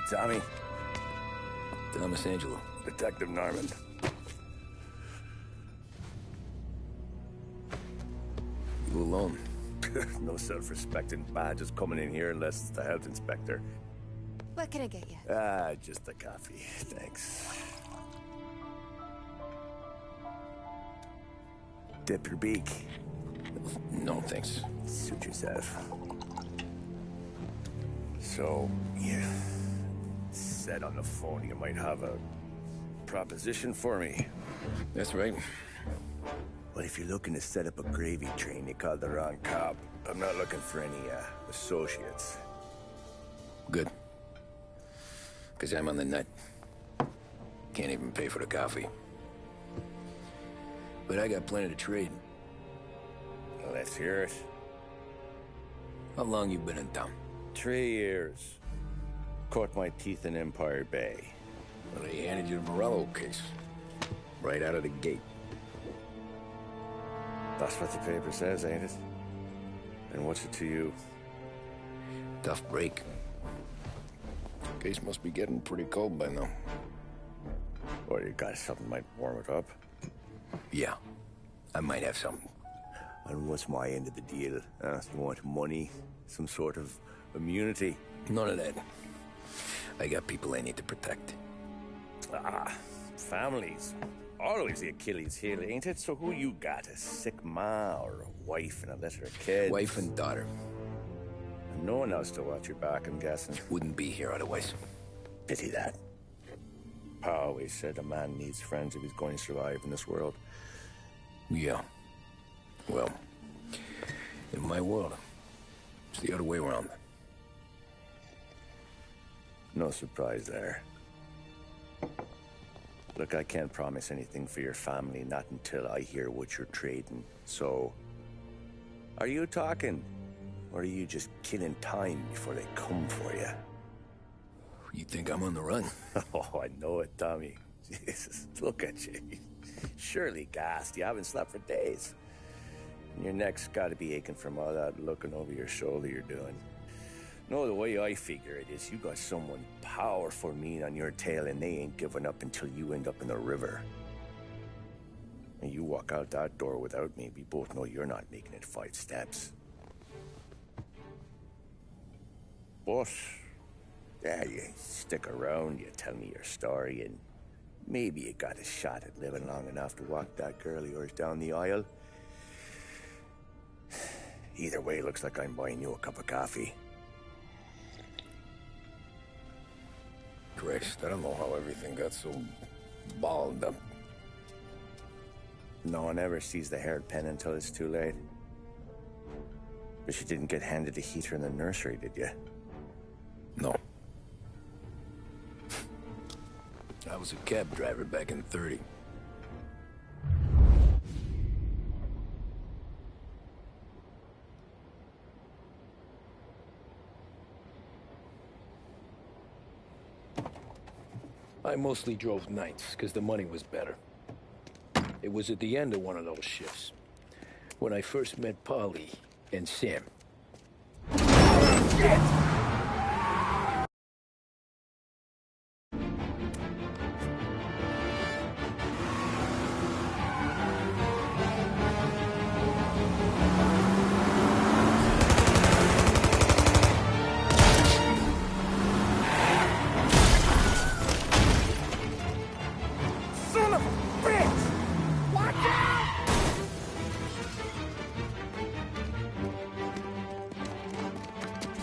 Tommy. Thomas Angelo. Detective Norman. You alone? No self-respecting badges coming in here unless it's the health inspector. What can I get you? Just a coffee. Thanks. Dip your beak. No, thanks. Suit yourself. So, you said on the phone you might have a proposition for me. That's right. Well, if you're looking to set up a gravy train, you called the wrong cop. I'm not looking for any, associates. Good. Because I'm on the nut. Can't even pay for the coffee. But I got plenty to trade. Well, let's hear it. How long you been in town? 3 years. Caught my teeth in Empire Bay. Well, they handed you the Morello case. Right out of the gate. That's what the paper says, ain't it? And what's it to you? Tough break. Case must be getting pretty cold by now. Or you got something might warm it up? Yeah, I might have something. And what's my end of the deal? You want money? Some sort of immunity? None of that. I got people I need to protect. Families. Always the Achilles heel, ain't it? So who you got? A sick ma or a wife and a litter of kids? Wife and daughter. And no one else to watch your back, I'm guessing. Wouldn't be here otherwise. Pity that. Pa always said a man needs friends if he's going to survive in this world. Yeah. Well, in my world, it's the other way around. No surprise there. Look, I can't promise anything for your family, not until I hear what you're trading. So, are you talking? Or are you just killing time before they come for you? You think I'm on the run? Oh, I know it, Tommy. Jesus, look at you. Surely gassed. You haven't slept for days. And your neck's got to be aching from all that looking over your shoulder you're doing. No, the way I figure it is you got someone powerful mean on your tail and they ain't giving up until you end up in the river. And you walk out that door without me, we both know you're not making it 5 steps. But, yeah, you stick around, you tell me your story, and maybe you got a shot at living long enough to walk that girl of yours down the aisle. Either way, looks like I'm buying you a cup of coffee. Christ, I don't know how everything got so balled up. No one ever sees the hairpin until it's too late. But you didn't get handed a heater in the nursery, did you? No. I was a cab driver back in '30. I mostly drove nights, because the money was better. It was at the end of one of those shifts, when I first met Polly and Sam. Shit!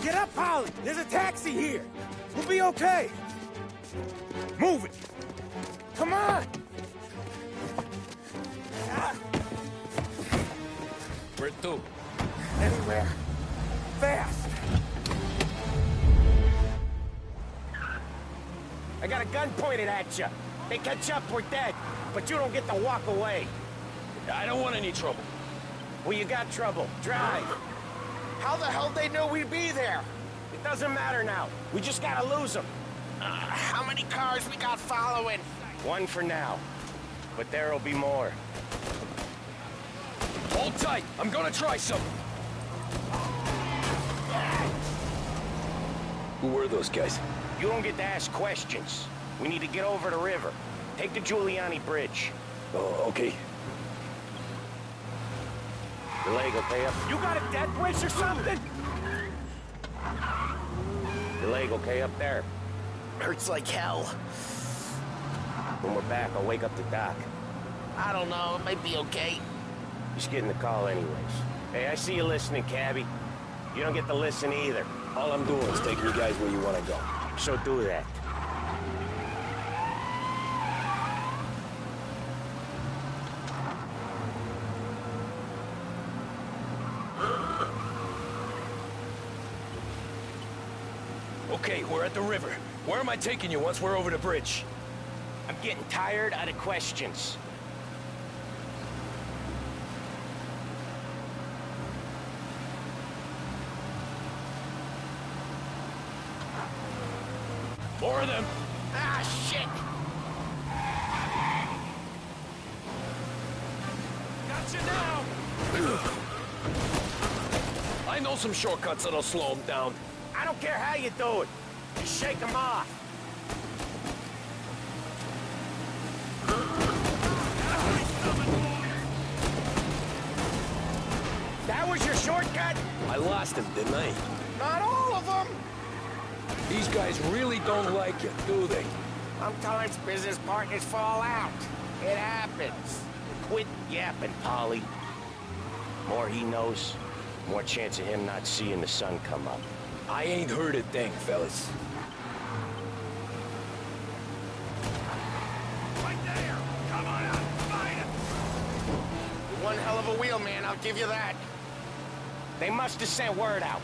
Get up, Polly! There's a taxi here! We'll be okay! Move it! Come on! Where to? Anywhere. Fast! I got a gun pointed at you. They catch up, we're dead. But you don't get to walk away. I don't want any trouble. Well, you got trouble. Drive. How the hell they know we'd be there? It doesn't matter now. We just gotta lose them. How many cars we got following? 1 for now. But there'll be more. Hold tight. I'm gonna try something. Who were those guys? You don't get to ask questions. We need to get over the river. Take the Giuliani Bridge. Oh, okay. Your leg okay up? You got a death wish or something? Your leg okay up there? Hurts like hell. When we're back, I'll wake up the doc. I don't know, it might be okay. Just getting the call anyways. Hey, I see you listening, cabbie. You don't get to listen either. All I'm doing is taking you guys where you want to go. So do that. Okay, we're at the river. Where am I taking you once we're over the bridge? I'm getting tired of the questions. More of them. Ah, shit! Gotcha now! I know some shortcuts that'll slow them down. I don't care how you do it. Just shake them off. That was your shortcut? I lost him, didn't I? Not all of them. These guys really don't like you, do they? Sometimes business partners fall out. It happens. Quit yapping, Polly. More he knows, more chance of him not seeing the sun come up. I ain't heard a thing, fellas. Right there! Come on out! Find it! One hell of a wheelman, I'll give you that. They must have sent word out.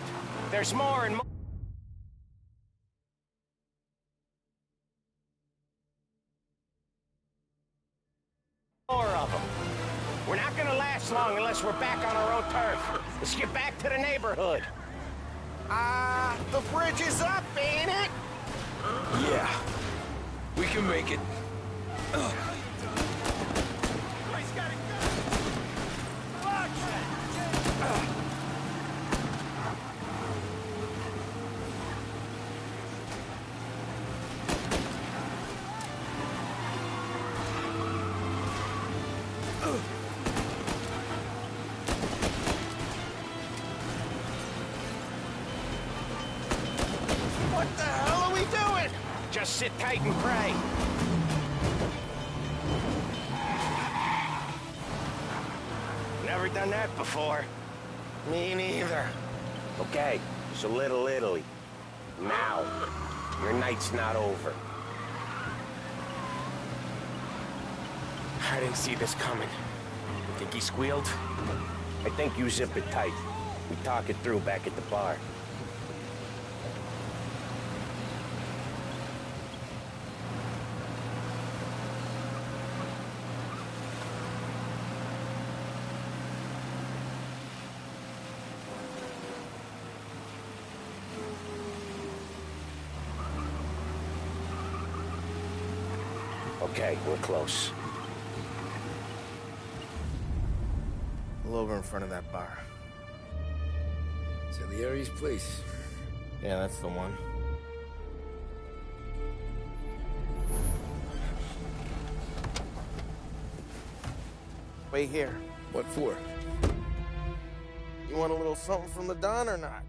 There's more and more. More of them. We're not gonna last long unless we're back on our own turf. Let's get back to the neighborhood. The bridge is up, ain't it? Yeah. We can make it. He's got it good! Fuck! What the hell are we doing? Just sit tight and pray. Never done that before. Me neither. Okay, so Little Italy. Now, your night's not over. I didn't see this coming. Think he squealed? I think you zip it tight. We talk it through back at the bar. Okay, we're close. Pull over in front of that bar. Salieri's place. Yeah, that's the one. Wait here. What for? You want a little something from the Don or not?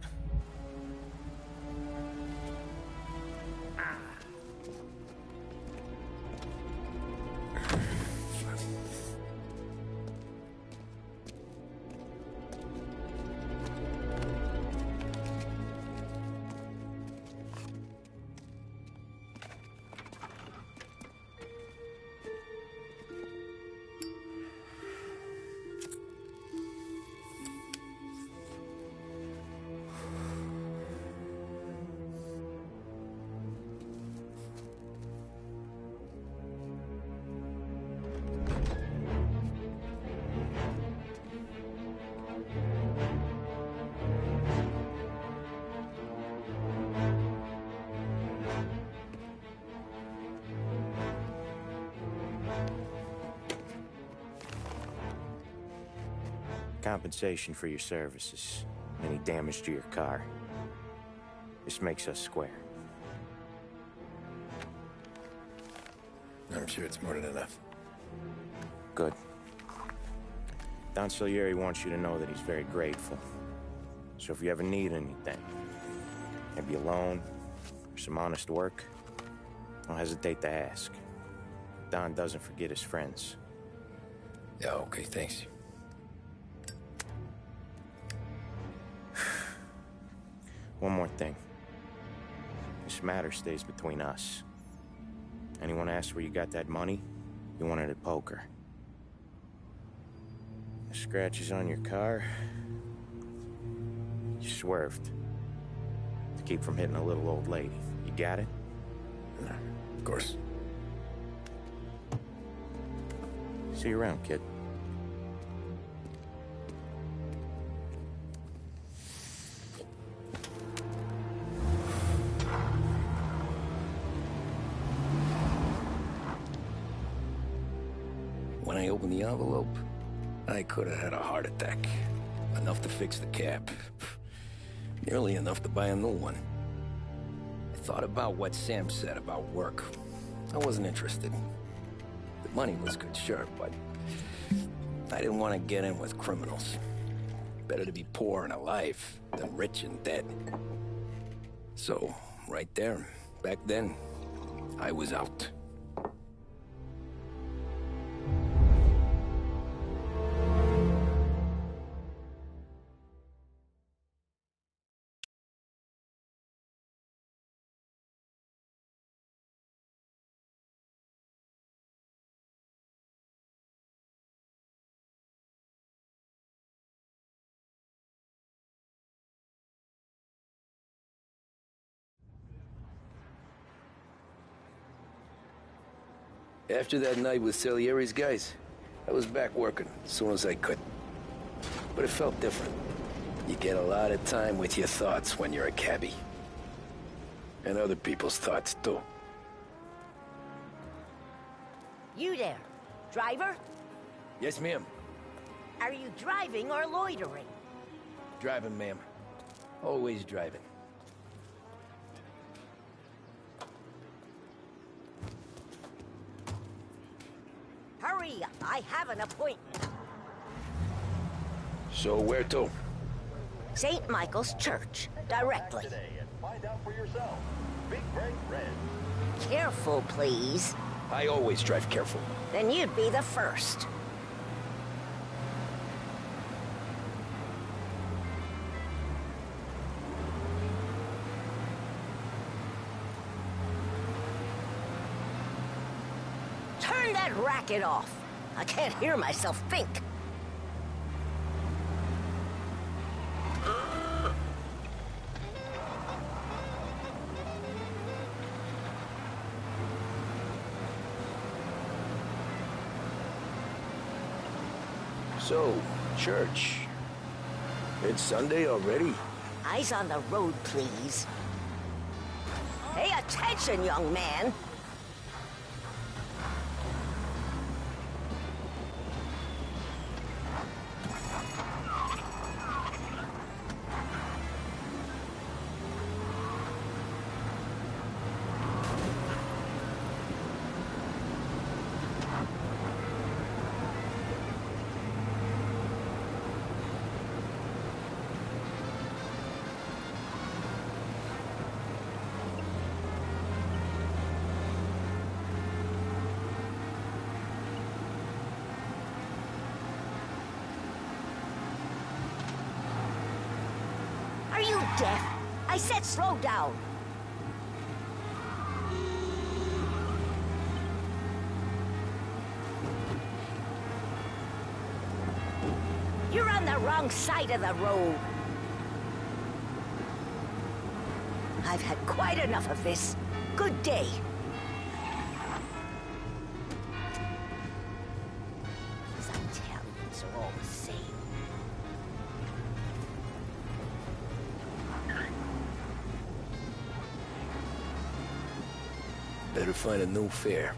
Compensation for your services. Any damage to your car. This makes us square. I'm sure it's more than enough. Good. Don Salieri wants you to know that he's very grateful. So if you ever need anything, maybe a loan or some honest work, don't hesitate to ask. Don doesn't forget his friends. Yeah, okay, thanks. One more thing. This matter stays between us. Anyone asks where you got that money, you won it at poker. The scratches on your car, you swerved to keep from hitting a little old lady. You got it? Of course. See you around, kid. When I opened the envelope, I could have had a heart attack. Enough to fix the cap. Nearly enough to buy a new one. I thought about what Sam said about work. I wasn't interested. The money was good, sure, but I didn't want to get in with criminals. Better to be poor and alive than rich and dead. So, right there, back then, I was out. After that night with Salieri's guys, I was back working as soon as I could. But it felt different. You get a lot of time with your thoughts when you're a cabbie. And other people's thoughts, too. You there, driver? Yes, ma'am. Are you driving or loitering? Driving, ma'am. Always driving. Hurry, I have an appointment. So where to? St. Michael's Church, directly. Today and find out for yourself. Big Bright Red. Careful, please. I always drive careful. Then you'd be the first. Turn that racket off. I can't hear myself think. So, church. It's Sunday already? Eyes on the road, please. Pay attention, young man. Are you deaf? I said slow down. You're on the wrong side of the road. I've had quite enough of this. Good day. These Italians are all the same. Better find a new fare.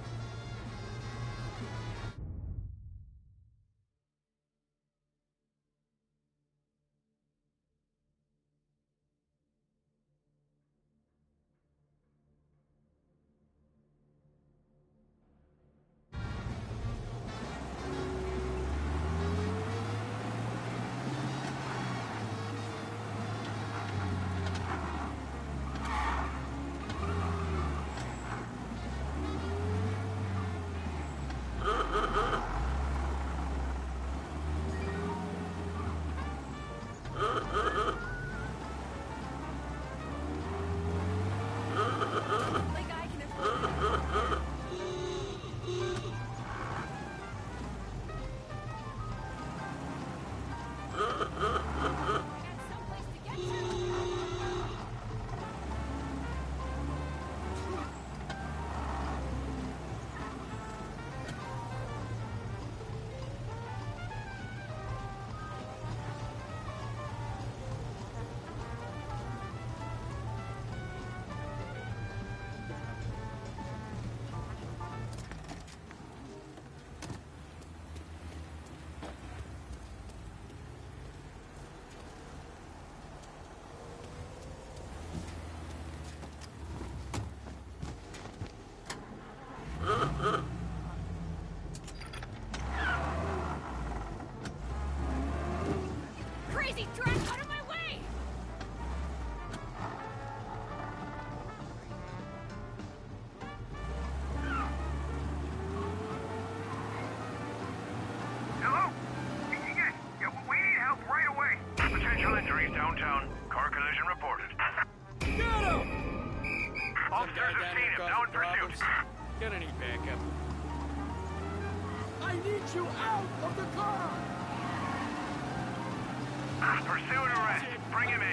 Crazy drag out of my way! Hello? Yeah, we need help right away. Potential injuries downtown. Car collision reported. Get him! Officers have seen him. Now in pursuit. Gonna need backup. I need you out of the car! Pursue and arrest. Bring him in.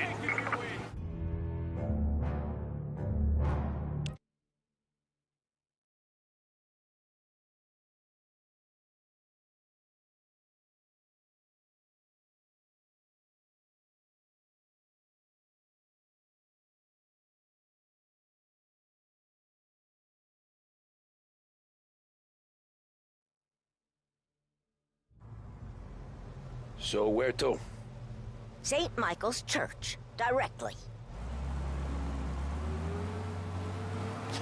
So where to? St. Michael's Church, directly.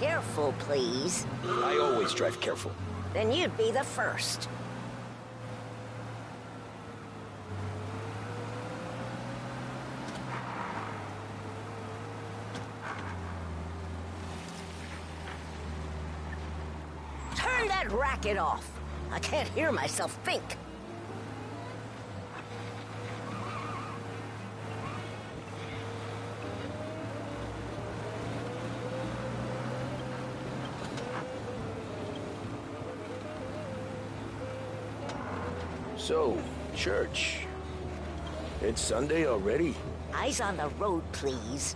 Careful, please. I always drive careful. Then you'd be the first. Turn that racket off. I can't hear myself think. So, church. It's Sunday already? Eyes on the road, please.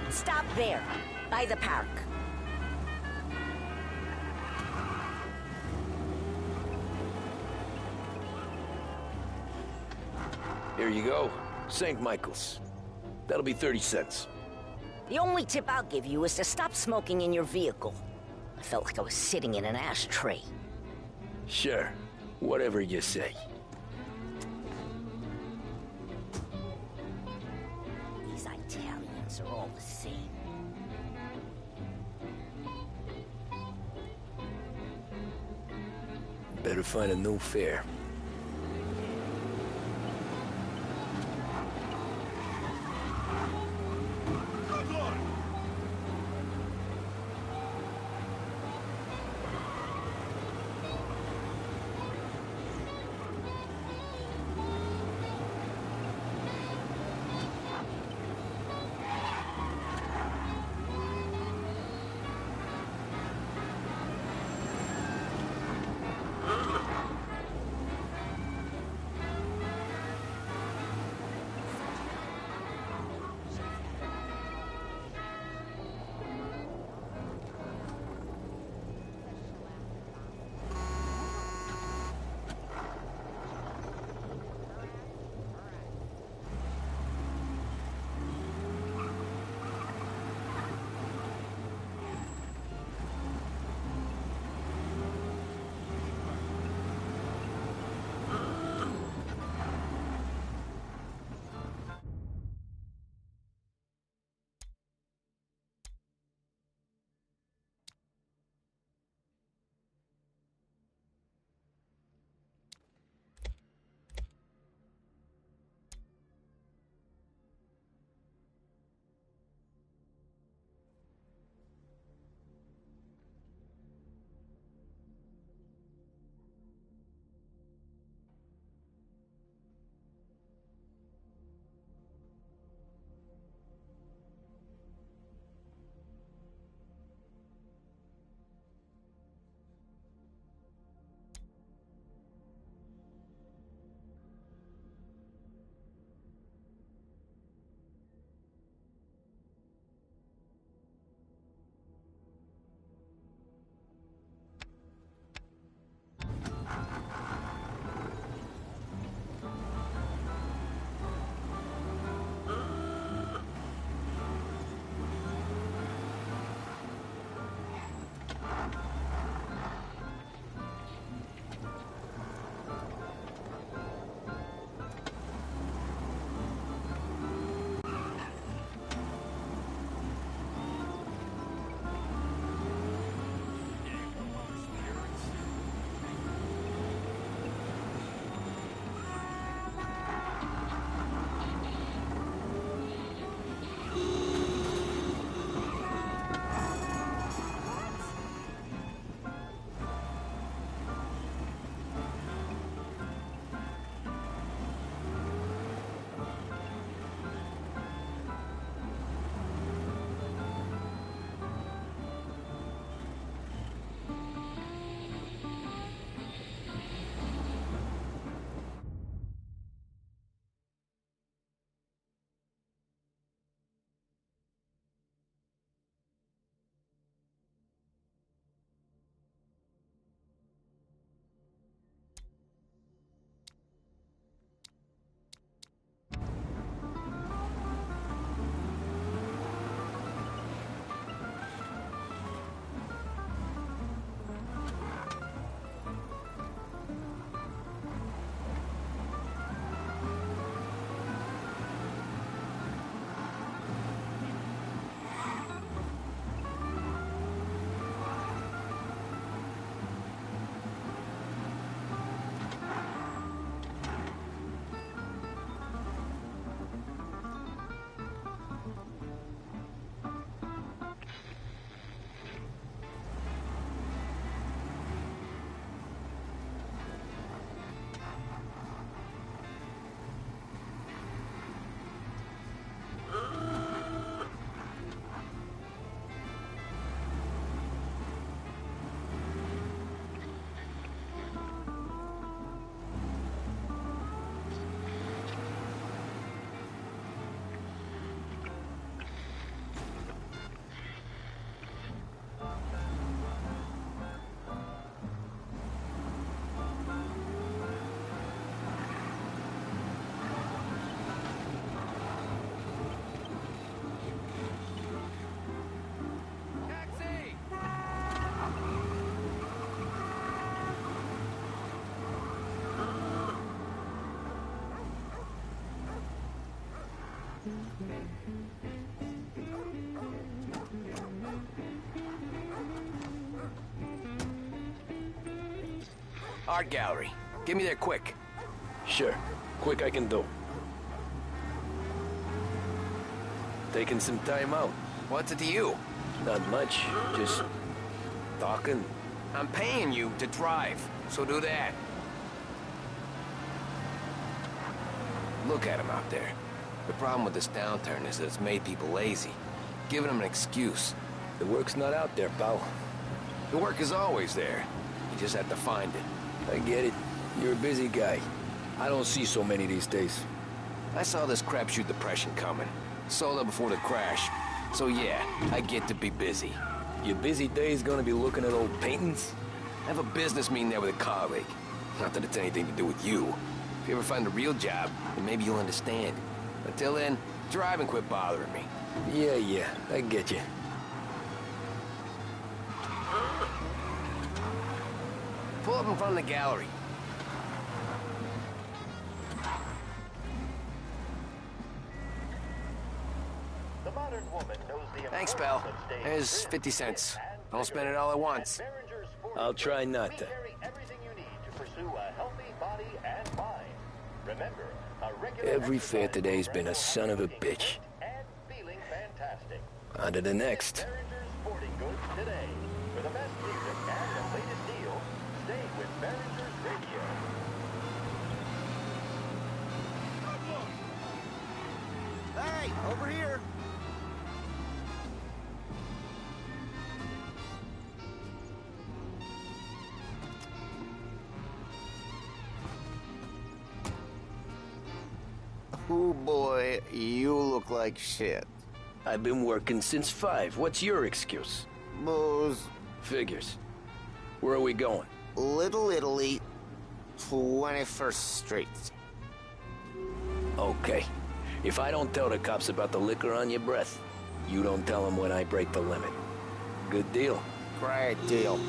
Stop there, by the park. Here you go. St. Michael's. That'll be 30 cents. The only tip I'll give you is to stop smoking in your vehicle. I felt like I was sitting in an ashtray. Sure. Whatever you say. These Italians are all the same. Better find a new fare. Art gallery. Get me there quick. Sure. Quick I can do. Taking some time out. What's it to you? Not much. Just talking. I'm paying you to drive, so do that. Look at him out there. The problem with this downturn is that it's made people lazy, giving them an excuse. The work's not out there, pal. The work is always there. You just have to find it. I get it. You're a busy guy. I don't see so many these days. I saw this crapshoot depression coming. Sold out before the crash. So yeah, I get to be busy. Your busy day's gonna be looking at old paintings? I have a business meeting there with a colleague. Not that it's anything to do with you. If you ever find a real job, then maybe you'll understand. Until then, drive and quit bothering me. Yeah, I get you. Pull up in front of the gallery. The modern woman knows the Thanks, importance pal. of staying There's fit, 50 cents. fit, and Don't spend it all at once. Behringer's Sporting I'll try Goods, not we to. carry everything you need to pursue a healthy body and mind. Remember, a regular Every fair exercise today's program been a will son have of a you looking bitch. great and feeling fantastic. On to the next. Behringer's Sporting Goods today. For the best music and the latest deals, stay with Behringer's Radio. Hey, over here. Oh boy, you look like shit. I've been working since 5. What's your excuse? Booze, Figures. Where are we going? Little Italy, 21st Street. Okay. If I don't tell the cops about the liquor on your breath, you don't tell them when I break the limit. Good deal. Great deal.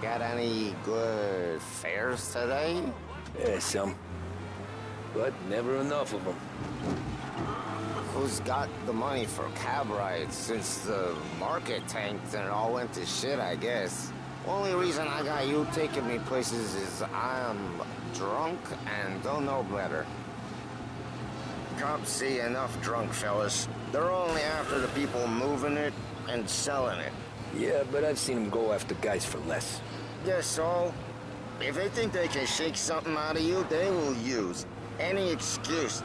Got any good fares today? Yeah, some. But never enough of them. Who's got the money for cab rides since the market tanked and it all went to shit, I guess? Only reason I got you taking me places is I'm drunk and don't know better. Cops see enough drunk fellas. They're only after the people moving it and selling it. Yeah, but I've seen them go after guys for less. Guess so. If they think they can shake something out of you, they will use any excuse.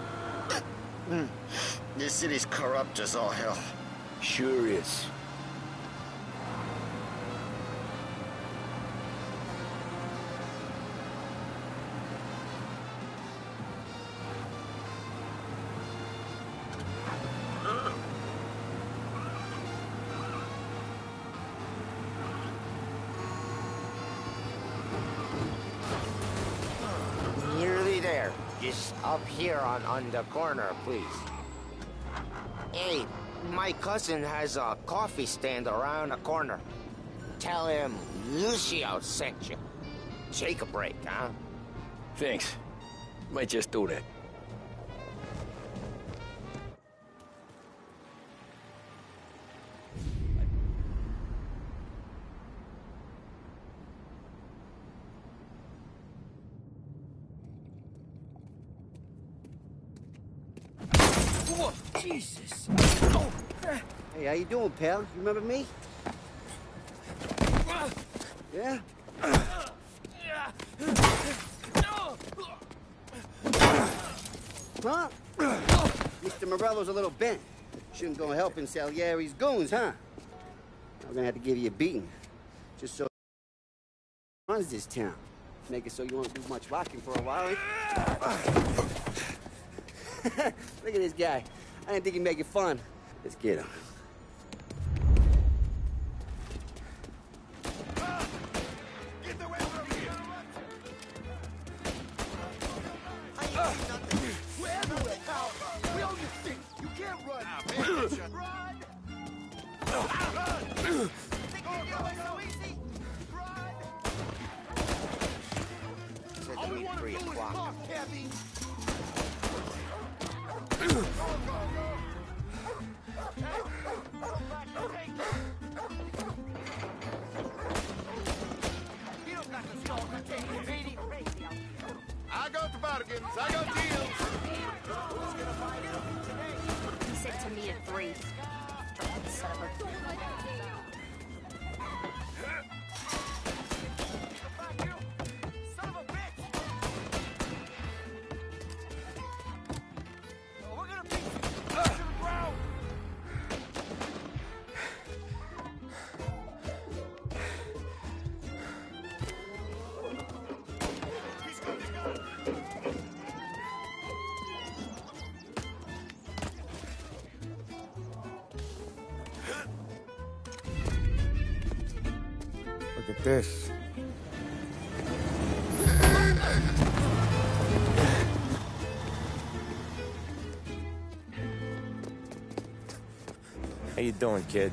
This city's corrupt as all hell. Sure is. Nearly there. Just up here on the corner, please. Hey, my cousin has a coffee stand around the corner. Tell him Lucio sent you. Take a break, huh? Thanks. Might just do that. Whoa, Jesus. Hey, how you doing, pal? You remember me? Yeah? Huh? Mr. Morello's a little bent. Shouldn't go helping Salieri's goons, huh? I'm gonna have to give you a beating. Just so runs this town. Make it so you won't do much rocking for a while. Look at this guy. I didn't think he'd make it fun. Let's get him. Said to meet 3 o'clock. at this. How you doing, kid?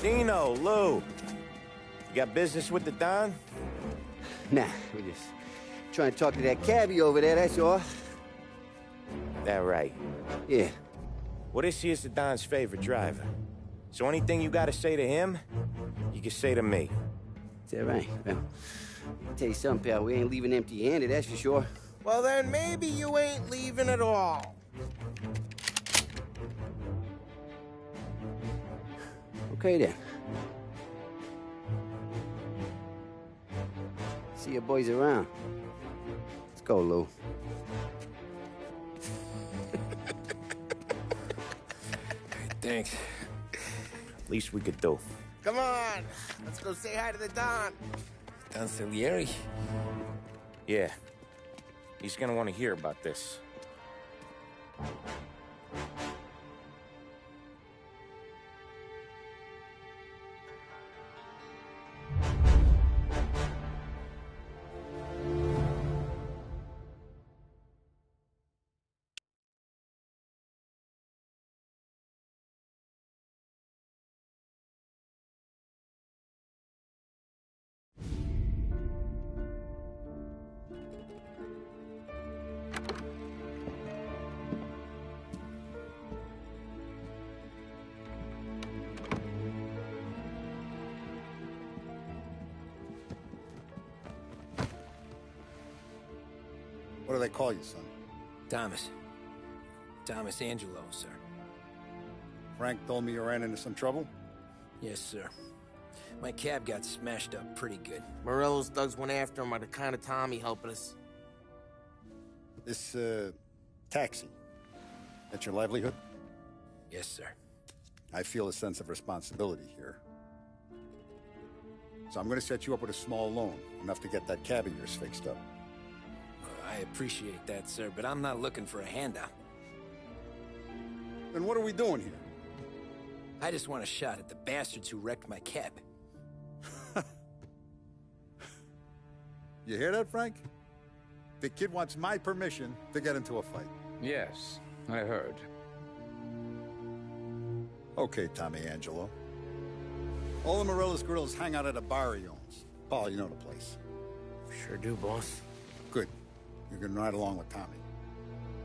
Dino, Lou. You got business with the Don? Nah, we're just trying to talk to that cabbie over there, that's all. That right. Yeah. Well, this here's the Don's favorite driver. So anything you gotta say to him, you can say to me. Is that right? Well, I'll tell you something, pal. We ain't leaving empty-handed, that's for sure. Well, then maybe you ain't leaving at all. Okay, then. See your boys around. Let's go, Lou. Thanks. Least we could do. Come on, let's go say hi to the Don. Don Salieri? Yeah. He's gonna want to hear about this. What do they call you, son? Thomas. Thomas Angelo, sir. Frank told me you ran into some trouble? Yes, sir. My cab got smashed up pretty good. Morello's thugs went after him by the kind of Tommy helping us. This, taxi. That's your livelihood? Yes, sir. I feel a sense of responsibility here. So I'm gonna set you up with a small loan, enough to get that cab of yours fixed up. I appreciate that, sir, but I'm not looking for a handout. Then what are we doing here? I just want a shot at the bastards who wrecked my cab. You hear that, Frank? The kid wants my permission to get into a fight. Yes, I heard. Okay, Tommy Angelo. All the Morello's girls hang out at a bar he owns. Paul, you know the place. Sure do, boss. Good. You can ride along with Tommy.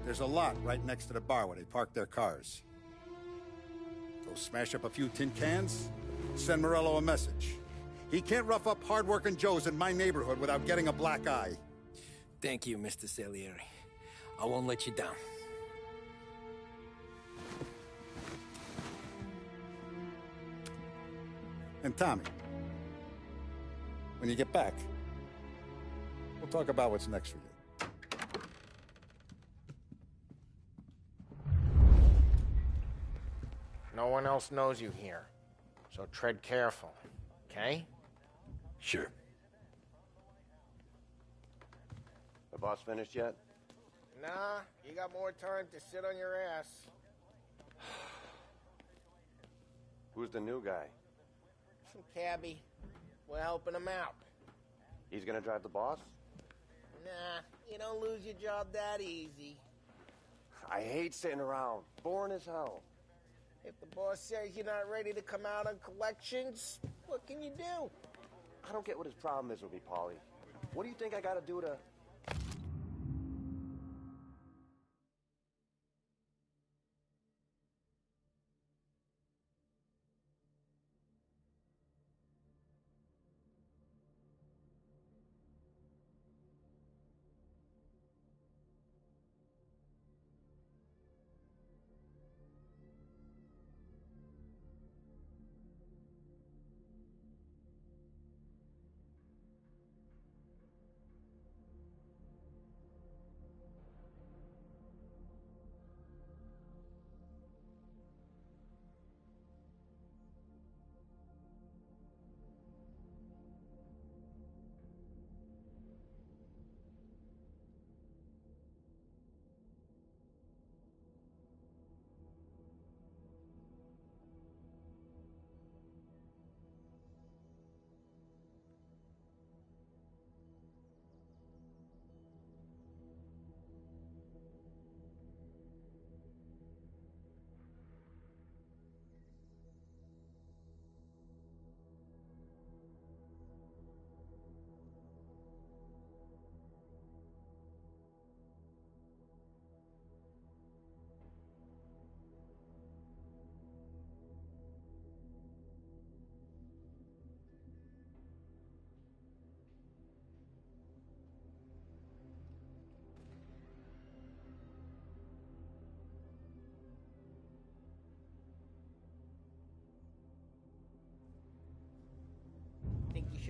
There's a lot right next to the bar where they park their cars. Go smash up a few tin cans, send Morello a message. He can't rough up hard-working Joes in my neighborhood without getting a black eye. Thank you, Mr. Salieri. I won't let you down. And Tommy, when you get back, we'll talk about what's next for you. No one else knows you here, so tread careful, okay? Sure. The boss finished yet? Nah, you got more time to sit on your ass. Who's the new guy? Some cabbie. We're helping him out. He's gonna drive the boss? Nah, you don't lose your job that easy. I hate sitting around. Boring as hell. If the boss says you're not ready to come out on collections, what can you do? I don't get what his problem is with me, Paulie. What do you think I gotta do to...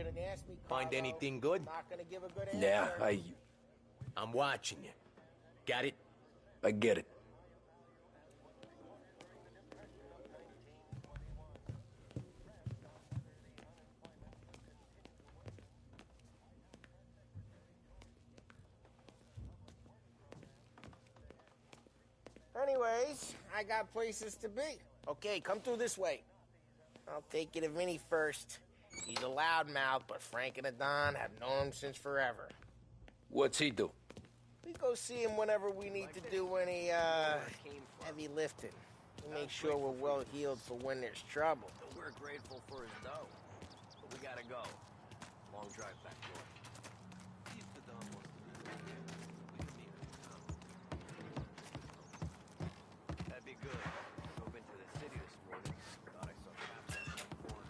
should have asked me. Find anything good? Not gonna give a good answer. Yeah, I'm watching you. Got it? I get it. Anyways, I got places to be. Okay, come through this way. I'll take you to Vinny first. He's a loudmouth, but Frank and the Don have known him since forever. What's he do? We go see him whenever we need to do any, heavy lifting. We make sure we're well healed for when there's trouble. We're grateful for his dough, but we gotta go. Long drive back north. That'd be good. Drove into the city this morning. Thought I saw cops on the corner.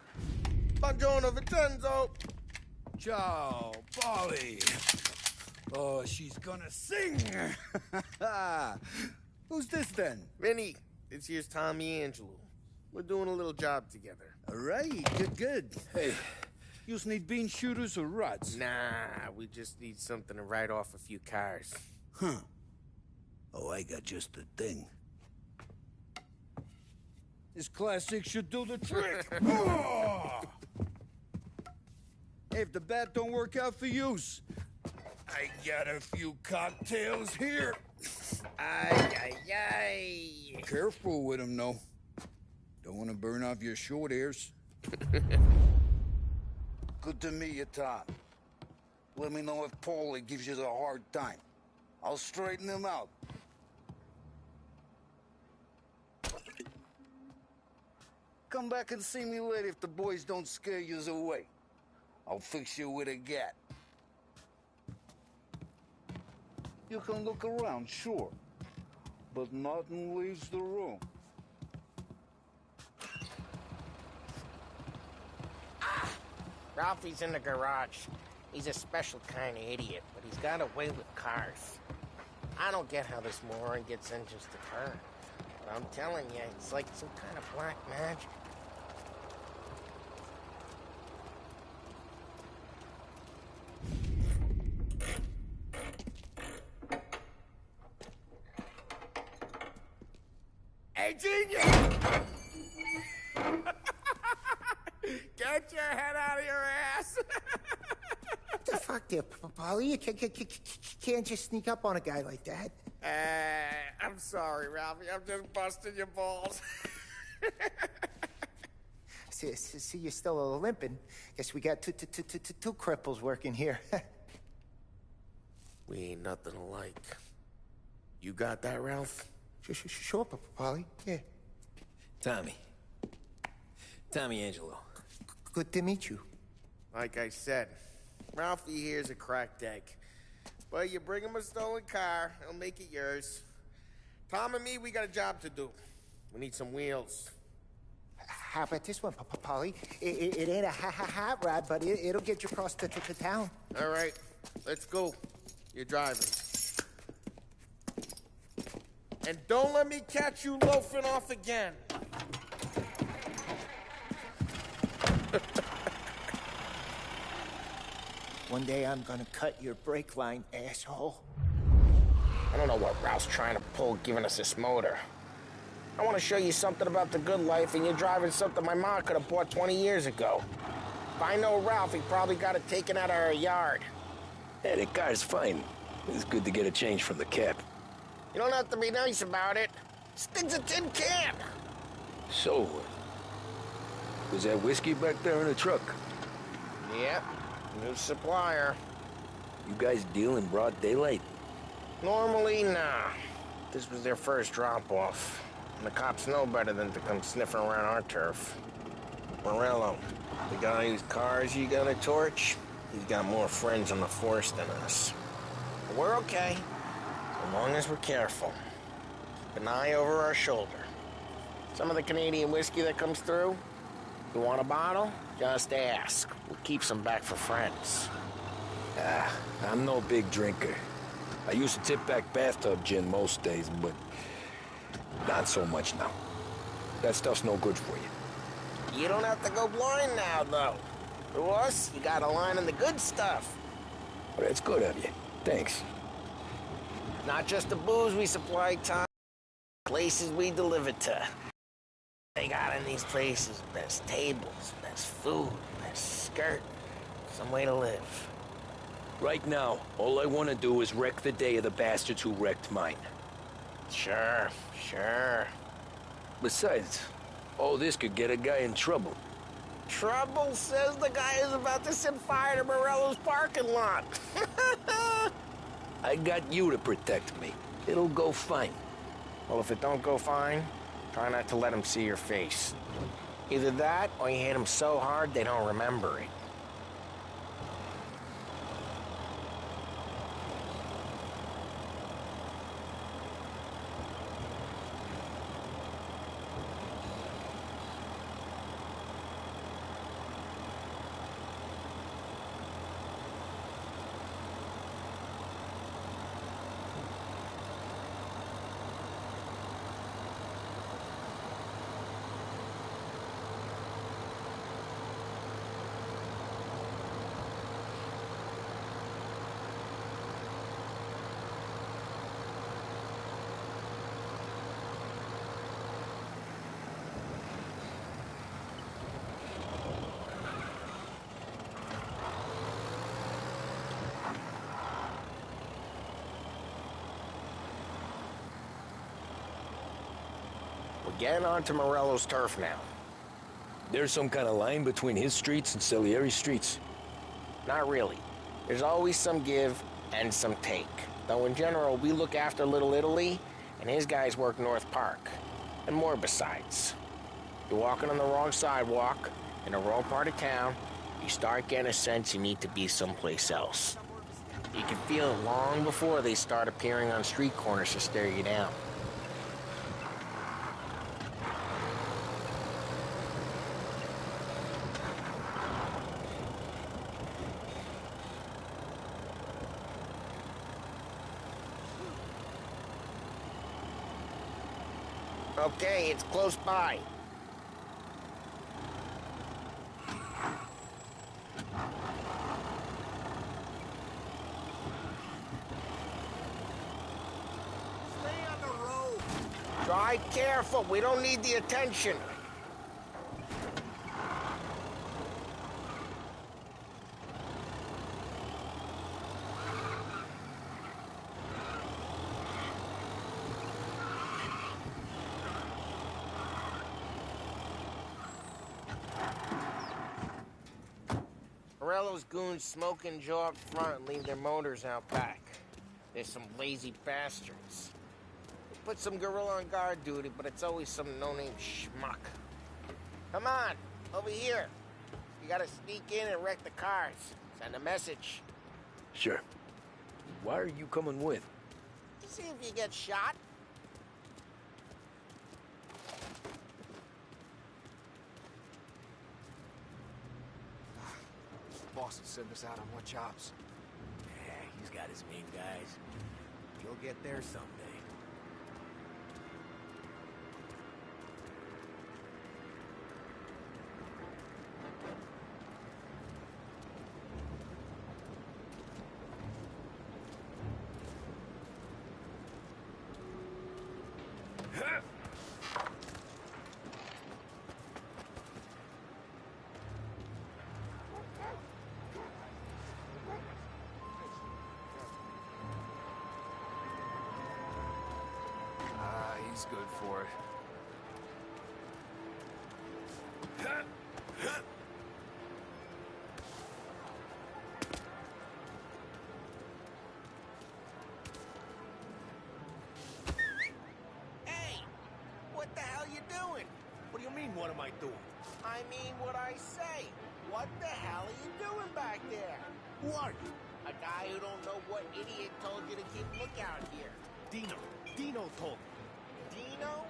Buongiorno, Vincenzo! Ciao, Polly. Oh, she's gonna sing. Who's this then? Vinny, this here's Tommy Angelo. We're doing a little job together. All right, good. Hey, you need bean shooters or rods? Nah, we just need something to write off a few cars. Huh. Oh, I got just the thing. This classic should do the trick. Oh! Hey, if the bat don't work out for yous, I got a few cocktails here. Ay. Careful with them, though. Don't want to burn off your short hairs. Good to meet you, Tom. Let me know if Paulie gives you the hard time. I'll straighten him out. Come back and see me later if the boys don't scare yous away. I'll fix you with a gat. You can look around, sure. But nothing leaves the room. Ralphie's in the garage. He's a special kind of idiot, but he's got a way with cars. I don't get how this moron gets in just a turn. But I'm telling you, it's like some kind of black magic. Hey, genius! Get your head out of your ass! What the fuck there, Polly? You can't just sneak up on a guy like that. I'm sorry, Ralphie. I'm just busting your balls. See, you're still limping. Guess we got two cripples working here. We ain't nothing alike. You got that, Ralph? Sure, Polly. Yeah. Tommy Angelo. Good to meet you. Like I said, Ralphie here's a cracked egg. But you bring him a stolen car, he'll make it yours. Tom and me, we got a job to do. We need some wheels. How about this one, Polly? It ain't a hot rod, but it'll get you across to town. All right, let's go. You're driving. And don't let me catch you loafing off again. One day I'm gonna cut your brake line, asshole. I don't know what Ralph's trying to pull giving us this motor. I want to show you something about the good life, and you're driving something my mom could have bought 20 years ago. If I know Ralph, he probably got it taken out of our yard. Yeah, the car's fine. It's good to get a change from the cab. You don't have to be nice about it. This thing's a tin can. So, was that whiskey back there in the truck? Yep, new supplier. You guys deal in broad daylight? Normally, nah. This was their first drop-off. And the cops know better than to come sniffing around our turf. Morello, the guy whose cars you gonna torch, he's got more friends on the force than us. But we're okay, as long as we're careful. Keep an eye over our shoulder. Some of the Canadian whiskey that comes through, you want a bottle? Just ask. We'll keep some back for friends. I'm no big drinker. I used to tip back bathtub gin most days, but not so much now. That stuff's no good for you. You don't have to go blind now, though. To us, you got a line on the good stuff. Well, that's good of you. Thanks. Not just the booze we supply, Tom. Places we deliver to. They got in these places best tables, best food, best skirt, some way to live. Right now, all I want to do is wreck the day of the bastards who wrecked mine. Sure. Besides, all this could get a guy in trouble. Trouble, says the guy who's about to set fire to Morello's parking lot. I got you to protect me. It'll go fine. Well, if it don't go fine, try not to let them see your face. Either that, or you hit them so hard they don't remember it. We're getting onto Morello's turf now. There's some kind of line between his streets and Salieri's streets? Not really. There's always some give and some take. Though in general, we look after Little Italy, and his guys work North Park. And more besides. You're walking on the wrong sidewalk, in the wrong part of town, you start getting a sense you need to be someplace else. You can feel it long before they start appearing on street corners to stare you down. Okay, it's close by. Stay on the road. Drive careful. We don't need the attention. Morello's goons smoke and jaw up front and leave their motors out back. They're some lazy bastards. They put some gorilla on guard duty, but it's always some no-name schmuck. Come on, over here. You gotta sneak in and wreck the cars. Send a message. Sure. Why are you coming with? See if you get shot. Boss will send us out on more jobs. Yeah, he's got his main guys. You'll get there someday. He's good for it. Hey! What the hell you doing? What do you mean, what am I doing? I mean what I say. What the hell are you doing back there? Who are you? A guy who don't know what idiot told you to keep lookout here. Dino. Dino told me. Dino?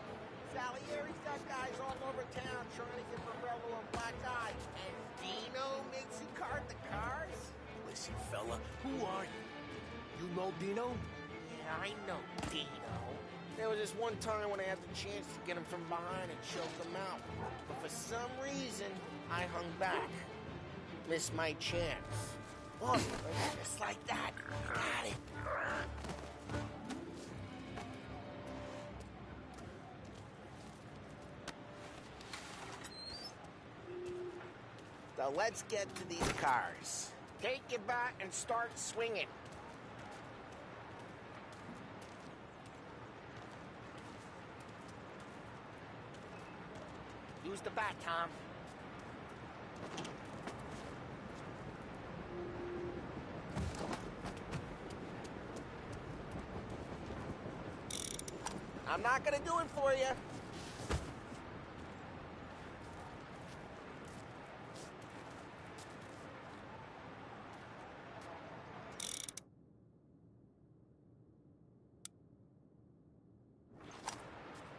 Salieri's got guys all over town trying to get Morello a black eye. And Dino makes you cart the cars? Listen, fella, who are you? You know Dino? Yeah, I know Dino. There was this one time when I had the chance to get him from behind and choke him out. But for some reason, I hung back. miss my chance. Look, just like that. Got it. So let's get to these cars. Take your bat and start swinging. Use the bat, Tom. I'm not gonna do it for you.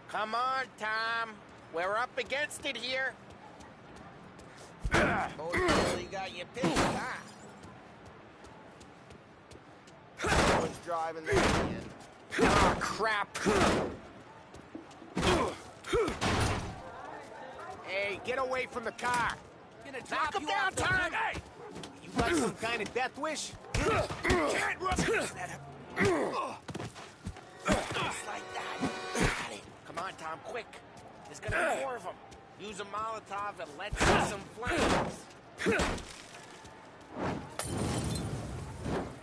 Come on, Tom. We're up against it here. Oh, you really got your pick, huh? Who's driving that again? Oh, crap. Hey, get away from the car. Knock him down, Tom! Hey! You got some kind of death wish? Can't run that up. Just like that. Got it. Come on, Tom, quick. There's gonna be more of them. Use a Molotov and let see some flames.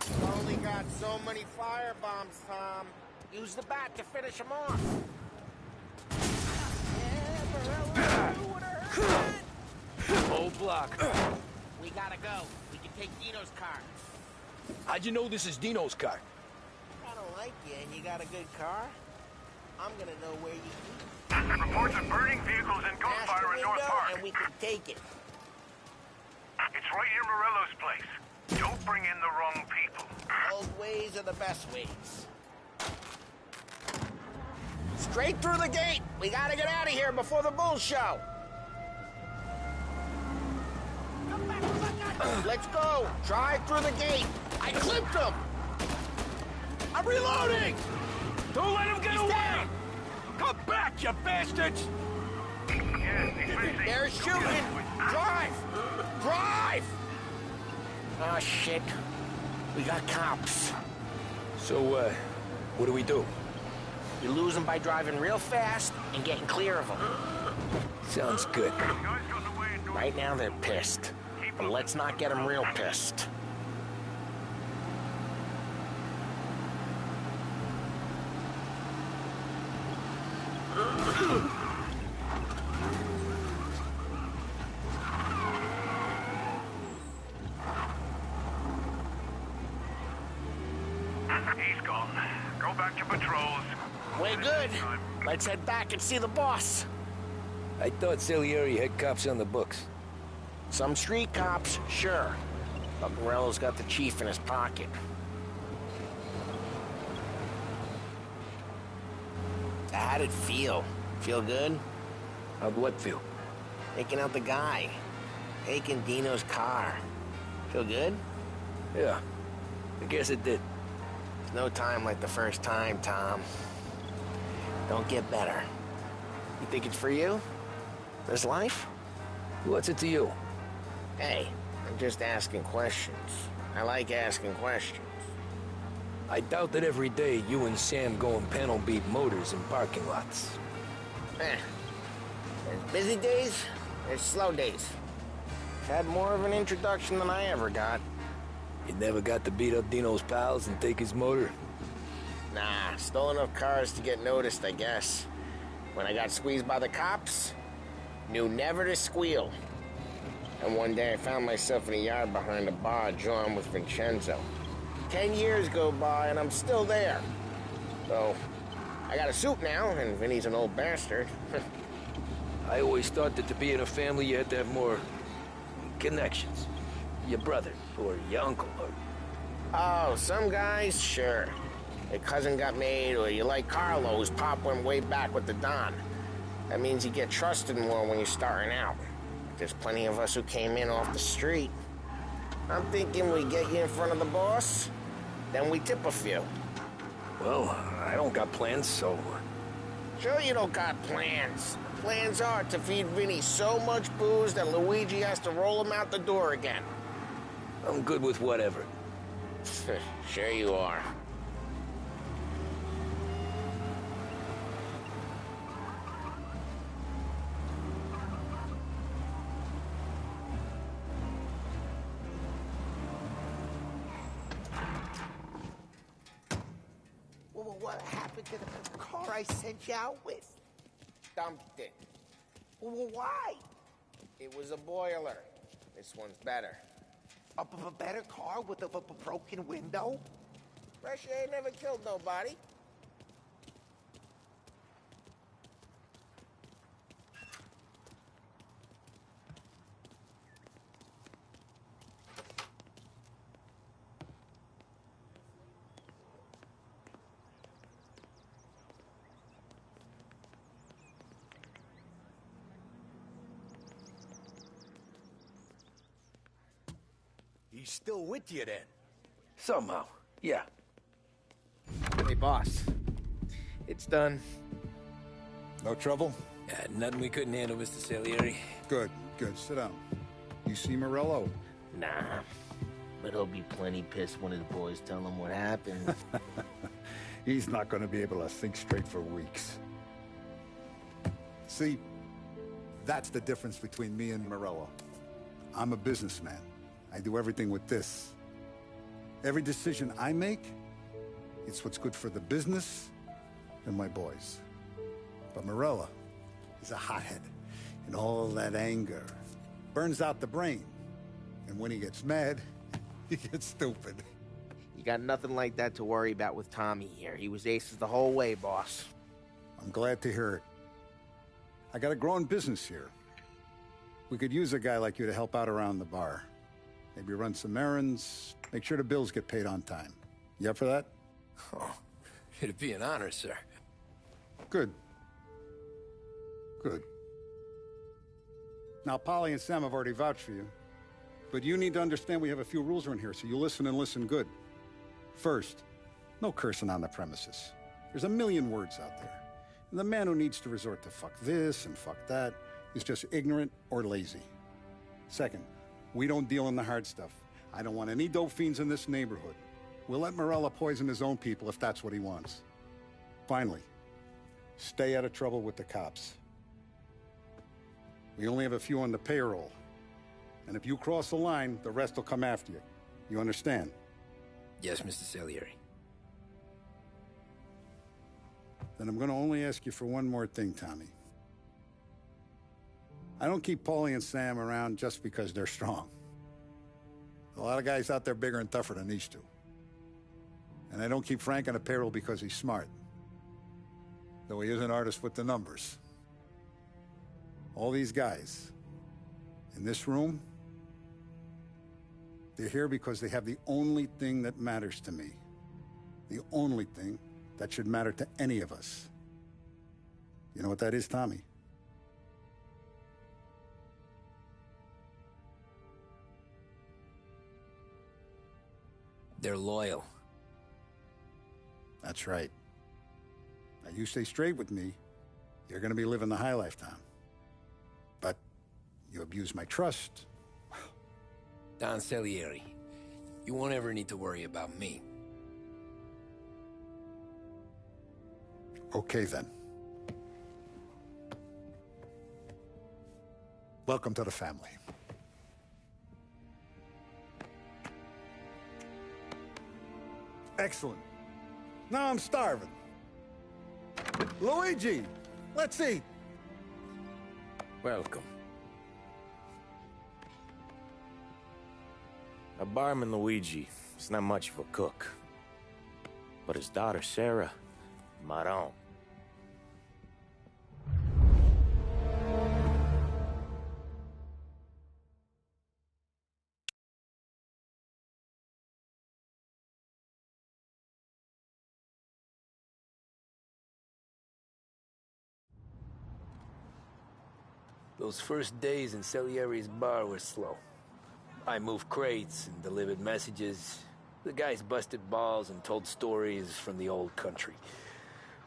You've only got so many firebombs, Tom. Use the bat to finish them off. Old block. We gotta go. We can take Dino's car. How'd you know this is Dino's car? I don't like you and you got a good car. I'm gonna know where you keep. Reports of burning vehicles and gunfire in North Park. And we can take it. It's right near Morello's place. Don't bring in the wrong people. Old ways are the best ways. Straight through the gate. We gotta get out of here before the bull show. Let's go. Drive through the gate. I clipped him. I'm reloading. Don't let him get away! Down. Come back, you bastards! They're shooting. Drive. Drive. Oh, shit. We got cops. So, what do we do? You lose them by driving real fast and getting clear of them. Sounds good. Right now they're pissed. But let's not get them real pissed. He's gone. Go back to patrols. Way good. Let's head back and see the boss. I thought Salieri had cops on the books. Some street cops, sure. But Morello's got the chief in his pocket. How'd it feel? Feel good? How'd what feel? Taking out the guy. Taking Dino's car. Feel good? Yeah, I guess it did. There's no time like the first time, Tom. Don't get better. You think it's for you? This life? What's it to you? Hey, I'm just asking questions. I like asking questions. I doubt that every day you and Sam go and panel beat motors in parking lots. There's busy days, there's slow days. Had more of an introduction than I ever got. You never got to beat up Dino's pals and take his motor? Nah, stole enough cars to get noticed, I guess. When I got squeezed by the cops, knew never to squeal. And one day I found myself in a yard behind a bar drawn with Vincenzo. 10 years go by and I'm still there. So, I got a suit now, and Vinny's an old bastard. I always thought that to be in a family you had to have more connections. Your brother, or your uncle, or... Oh, some guys, sure. Your cousin got made, or you like Carlos, Pop went way back with the Don. That means you get trusted more when you're starting out. There's plenty of us who came in off the street. I'm thinking we get you in front of the boss, then we tip a few. Well, I don't got plans, so... Sure you don't got plans. Plans are to feed Vinny so much booze that Luigi has to roll him out the door again. I'm good with whatever. Sure you are. Well, what happened to the car I sent you out with? Dumped it. Well, why? It was a boiler. This one's better. A better car with a broken window? Fresh air never killed nobody. He's still with you then? Somehow, yeah. Hey, boss. It's done. No trouble? Nothing we couldn't handle, Mr. Salieri. Good, good. Sit down. You see Morello? Nah. But he'll be plenty pissed when his boys tell him what happened. He's not going to be able to think straight for weeks. See, that's the difference between me and Morello. I'm a businessman. I do everything with this. Every decision I make, it's what's good for the business and my boys. But Morello is a hothead, and all that anger burns out the brain. And when he gets mad, he gets stupid. You got nothing like that to worry about with Tommy here. He was aces the whole way, boss. I'm glad to hear it. I got a growing business here. We could use a guy like you to help out around the bar. Maybe run some errands, make sure the bills get paid on time. You up for that? Oh, it'd be an honor, sir. Good. Good. Now, Polly and Sam have already vouched for you. But you need to understand we have a few rules around here, so you listen and listen good. First, no cursing on the premises. There's a million words out there. And the man who needs to resort to fuck this and fuck that is just ignorant or lazy. Second, we don't deal in the hard stuff. I don't want any dope fiends in this neighborhood. We'll let Morello poison his own people if that's what he wants. Finally, stay out of trouble with the cops. We only have a few on the payroll. And if you cross the line, the rest will come after you. You understand? Yes, Mr. Salieri. Then I'm going to only ask you for one more thing, Tommy. I don't keep Paulie and Sam around just because they're strong. A lot of guys out there bigger and tougher than these two. And I don't keep Frank on a payroll because he's smart. Though he is an artist with the numbers. All these guys in this room, they're here because they have the only thing that matters to me. The only thing that should matter to any of us. You know what that is, Tommy? They're loyal. That's right. Now, you stay straight with me, you're gonna be living the high life, Tom. But you abuse my trust. Don Salieri, you won't ever need to worry about me. Okay, then. Welcome to the family. Excellent. Now I'm starving. Luigi, let's eat. Welcome. A barman Luigi is not much of a cook. But his daughter Sarah, Maron. Those first days in Salieri's bar were slow. I moved crates and delivered messages. The guys busted balls and told stories from the old country.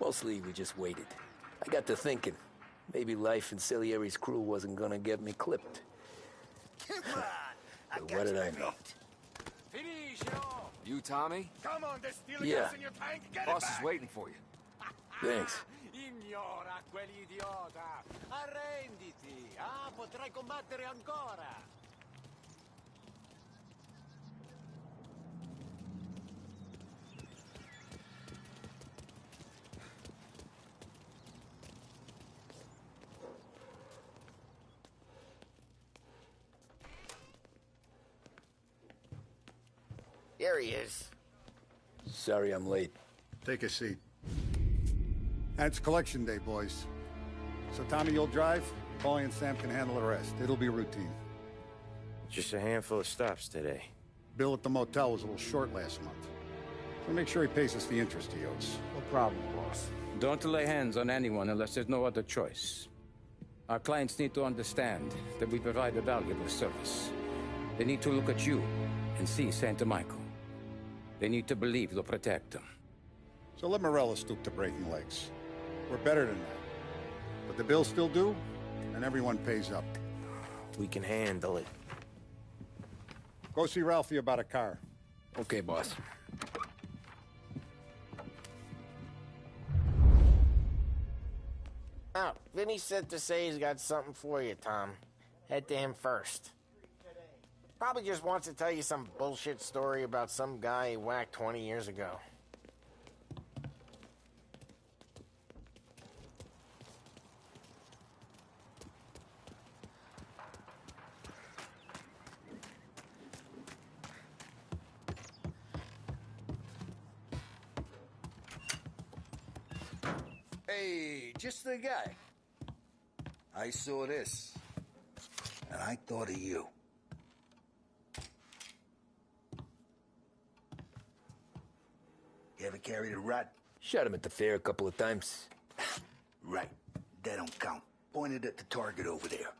Mostly, we just waited. I got to thinking, maybe life in Salieri's crew wasn't gonna get me clipped. Come on! But what did I know? You, Tommy? Come on, there's still Yeah. gas in your tank. Get Boss it is back. waiting for you. Thanks. Ignora quell'idiota. Arrenditi. Ah, potrai combattere ancora. Here he is. Sorry I'm late. Take a seat. And it's collection day, boys. So Tommy, you'll drive. Paulie and Sam can handle the rest. It'll be routine. Just a handful of stops today. Bill at the motel was a little short last month. So make sure he pays us the interest he owes. No problem, boss. Don't lay hands on anyone unless there's no other choice. Our clients need to understand that we provide a valuable service. They need to look at you and see Santa Michael. They need to believe you'll protect them. So let Morello stoop to breaking legs. We're better than that. But the bill's still due, and everyone pays up. We can handle it. Go see Ralphie about a car. Okay, boss. Oh, Vinny said to say he's got something for you, Tom. Head to him first. Probably just wants to tell you some bullshit story about some guy he whacked 20 years ago. Hey, just the guy. I saw this, and I thought of you. You ever carried a rat? Shot him at the fair a couple of times. Right. That don't count. Pointed at the target over there.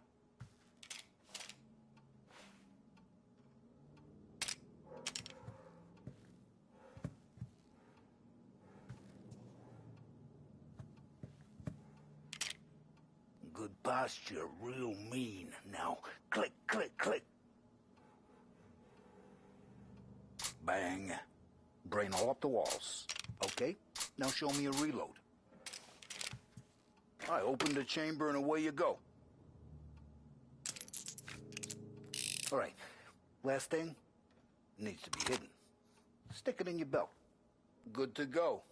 Good posture, real mean. Now, click, click, click. Bang. Brain all up the walls. Okay, now show me a reload. I open the chamber and away you go. All right, last thing, needs to be hidden. Stick it in your belt. Good to go.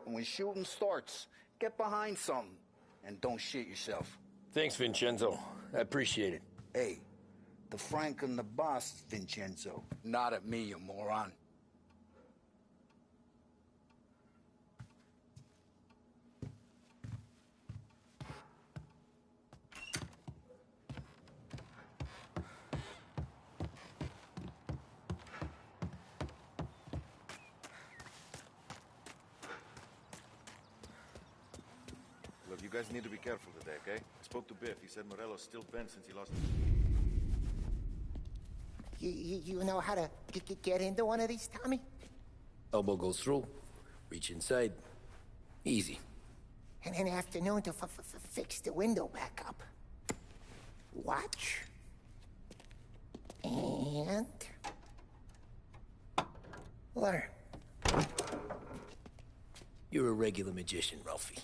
And when shooting starts, get behind something and don't shit yourself. Thanks, Vincenzo. I appreciate it. Hey, the Frank and the boss, Vincenzo. Not at me, you moron. Look, you guys need to be careful today, okay? I spoke to Biff. He said Morello's still bent since he lost... You know how to get into one of these, Tommy? Elbow goes through. Reach inside. Easy. And an afternoon to fix the window back up. Watch. And... learn. You're a regular magician, Ralphie.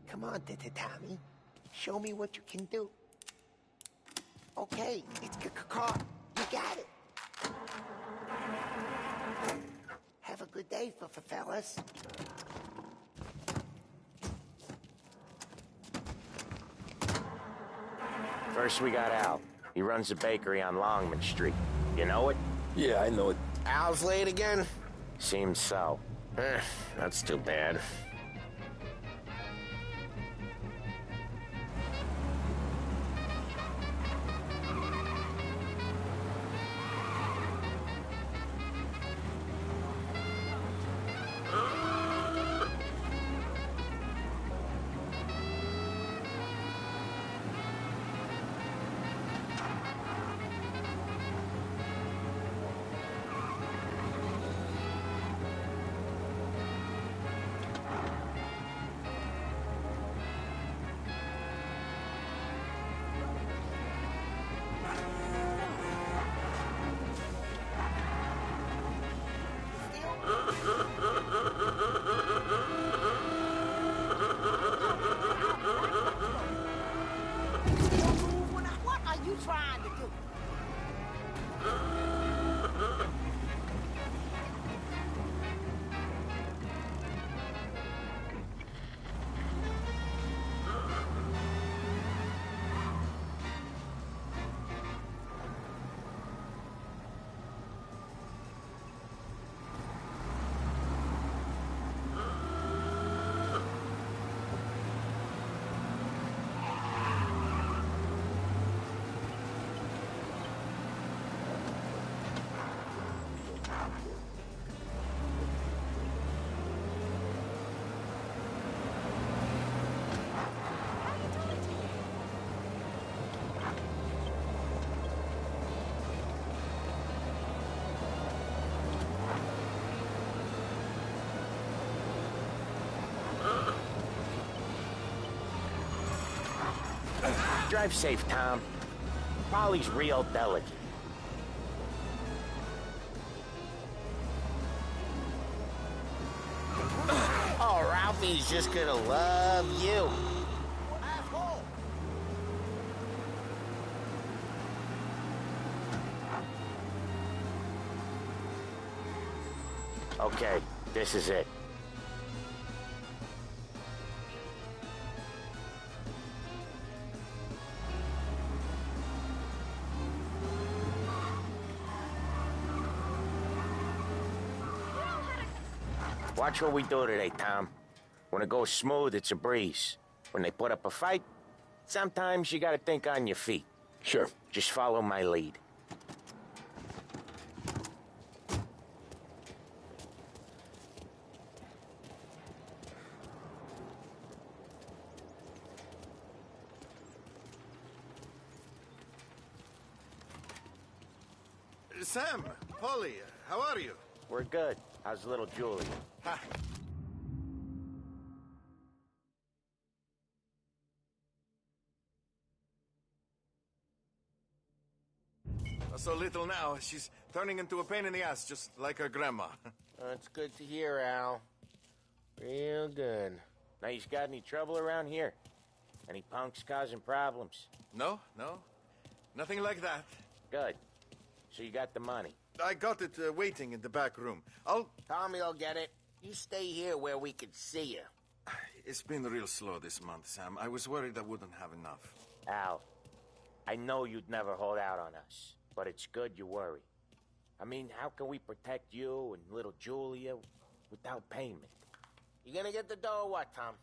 Come on, Tommy. Show me what you can do. Okay, it's caught. You got it. Have a good day, fellas. First we got Al. He runs a bakery on Longman Street. You know it? Yeah, I know it. Al's late again? Seems so. That's too bad. Drive safe, Tom. Polly's real delicate. Oh, Ralphie's just gonna love you. Asshole! Okay, this is it. Watch what we do today, Tom. When it goes smooth, it's a breeze. When they put up a fight, sometimes you gotta think on your feet. Sure. Just follow my lead. Sam, Polly, how are you? We're good. How's little Julie? Ha. So little now, she's turning into a pain in the ass, just like her grandma. That's good to hear, Al. Real good. Now, you got any trouble around here? Any punks causing problems? No. Nothing like that. Good. So you got the money? I got it waiting in the back room. Tommy will get it. You stay here where we can see you. It's been real slow this month, Sam. I was worried I wouldn't have enough. Al, I know you'd never hold out on us, but it's good you worry. I mean, how can we protect you and little Julia without payment? You gonna get the dough or what, Tom?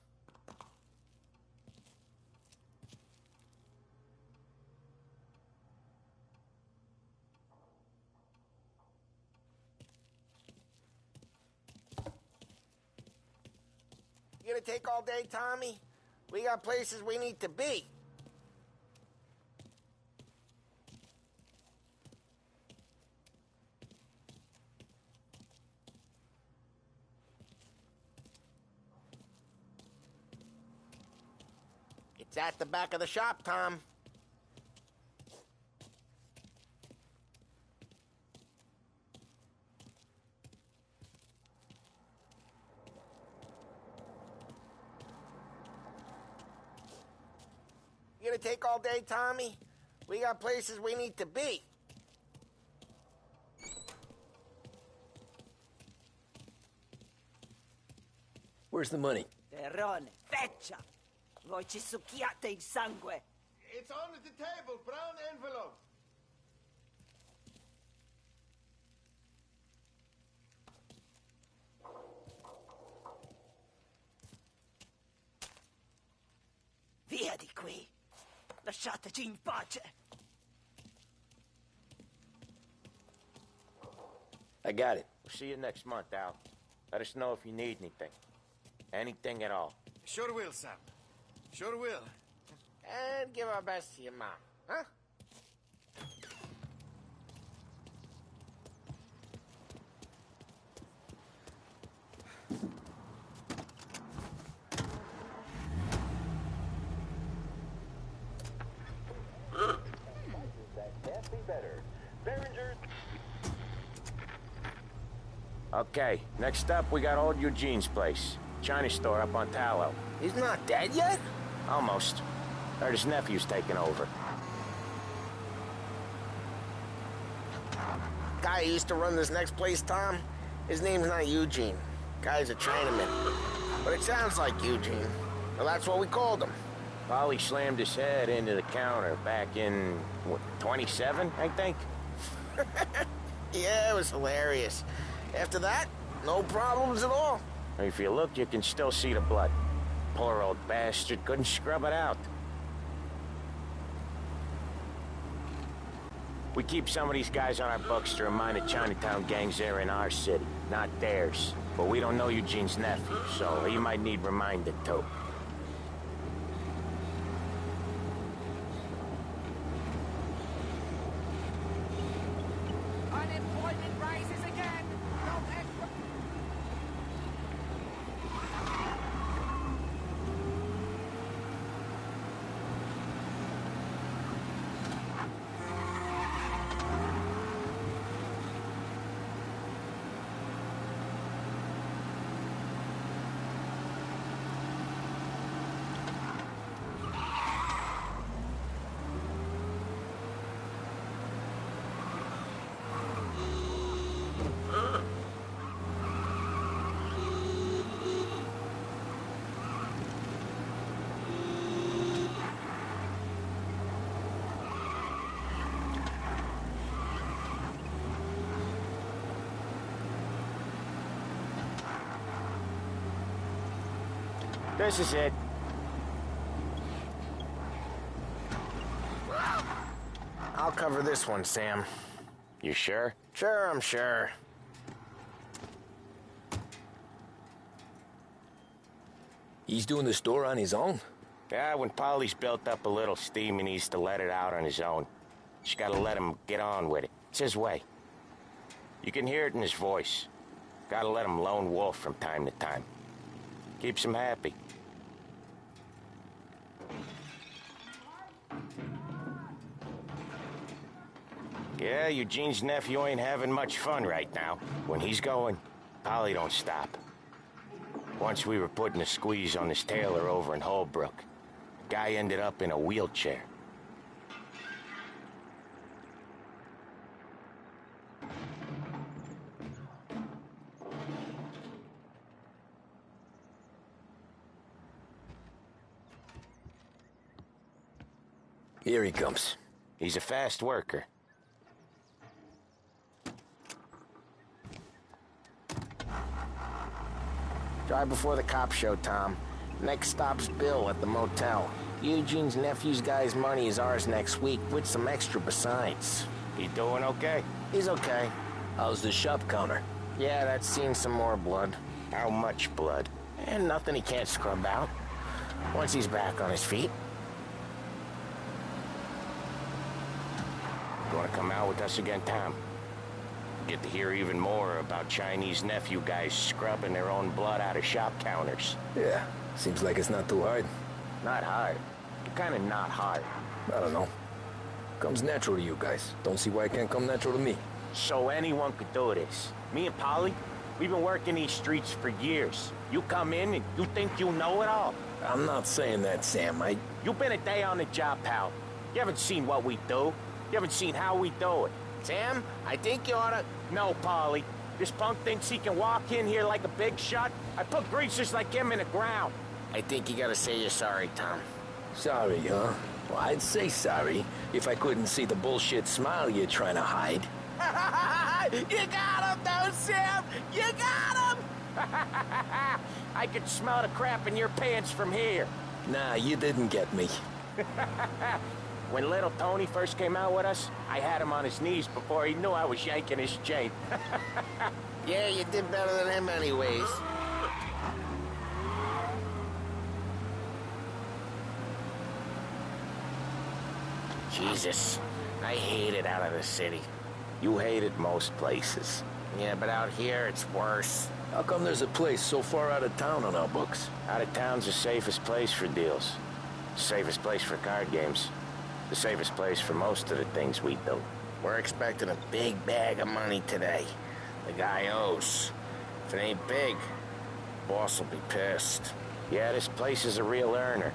You gonna take all day, Tommy? We got places we need to be. It's at the back of the shop, Tom. You gonna take all day, Tommy? We got places we need to be. Where's the money? Terrone, feccia! Voi ci succhiate il sangue! It's on the table, brown envelope. Via di qui! Lasciateci in pace! I got it. We'll see you next month, Al. Let us know if you need anything. Anything at all. Sure will, Sam. Sure will. And give our best to your mom, huh? Okay, next up, we got old Eugene's place. China store up on Tallow. He's not dead yet? Almost. Heard his nephew's taking over. Guy who used to run this next place, Tom, his name's not Eugene. Guy's a Chinaman. But it sounds like Eugene. Well, that's what we called him. Polly slammed his head into the counter back in, what, 27, I think? Yeah, it was hilarious. After that, no problems at all. If you look, you can still see the blood. Poor old bastard couldn't scrub it out. We keep some of these guys on our books to remind the Chinatown gangs they're in our city, not theirs. But we don't know Eugene's nephew, so he might need reminded too. Unemployment rises again! This is it. I'll cover this one, Sam. You sure? Sure, I'm sure. He's doing the store on his own? Yeah, when Polly's built up a little steam, he needs to let it out on his own. Just gotta let him get on with it. It's his way. You can hear it in his voice. Gotta let him lone wolf from time to time. Keeps him happy. Yeah, Eugene's nephew ain't having much fun right now. When he's going, Polly don't stop. Once we were putting a squeeze on this tailor over in Holbrook. Guy ended up in a wheelchair. Here he comes. He's a fast worker. Drive before the cops show, Tom. Next stop's Bill at the motel. Eugene's nephew's guy's money is ours next week, with some extra besides. He doing okay? He's okay. How's the shop counter? Yeah, that's seen some more blood. How much blood? And nothing he can't scrub out. Once he's back on his feet. You wanna come out with us again, Tom? Get to hear even more about Chinese nephew guys scrubbing their own blood out of shop counters. Yeah, seems like it's not too hard. Not hard. Kinda not hard. I don't know. Comes natural to you guys. Don't see why it can't come natural to me. So anyone could do this. Me and Polly, we've been working these streets for years. You come in and you think you know it all. I'm not saying that, Sam. You've been a day on the job, pal. You haven't seen what we do. You haven't seen how we do it. Sam, I think you oughta... No, Polly. This punk thinks he can walk in here like a big shot. I put greasers like him in the ground. I think you gotta say you're sorry, Tom. Sorry, huh? Well, I'd say sorry if I couldn't see the bullshit smile you're trying to hide. You got him, though, Sam! You got him! I could smell the crap in your pants from here. Nah, you didn't get me. When little Tony first came out with us, I had him on his knees before he knew I was yanking his chain. Yeah, you did better than him anyways. Jesus, I hate it out of the city. You hate it most places. Yeah, but out here, it's worse. How come there's a place so far out of town on our books? Out of town's the safest place for deals. The safest place for card games. The safest place for most of the things we do. We're expecting a big bag of money today. The guy owes. If it ain't big, boss will be pissed. Yeah, this place is a real earner.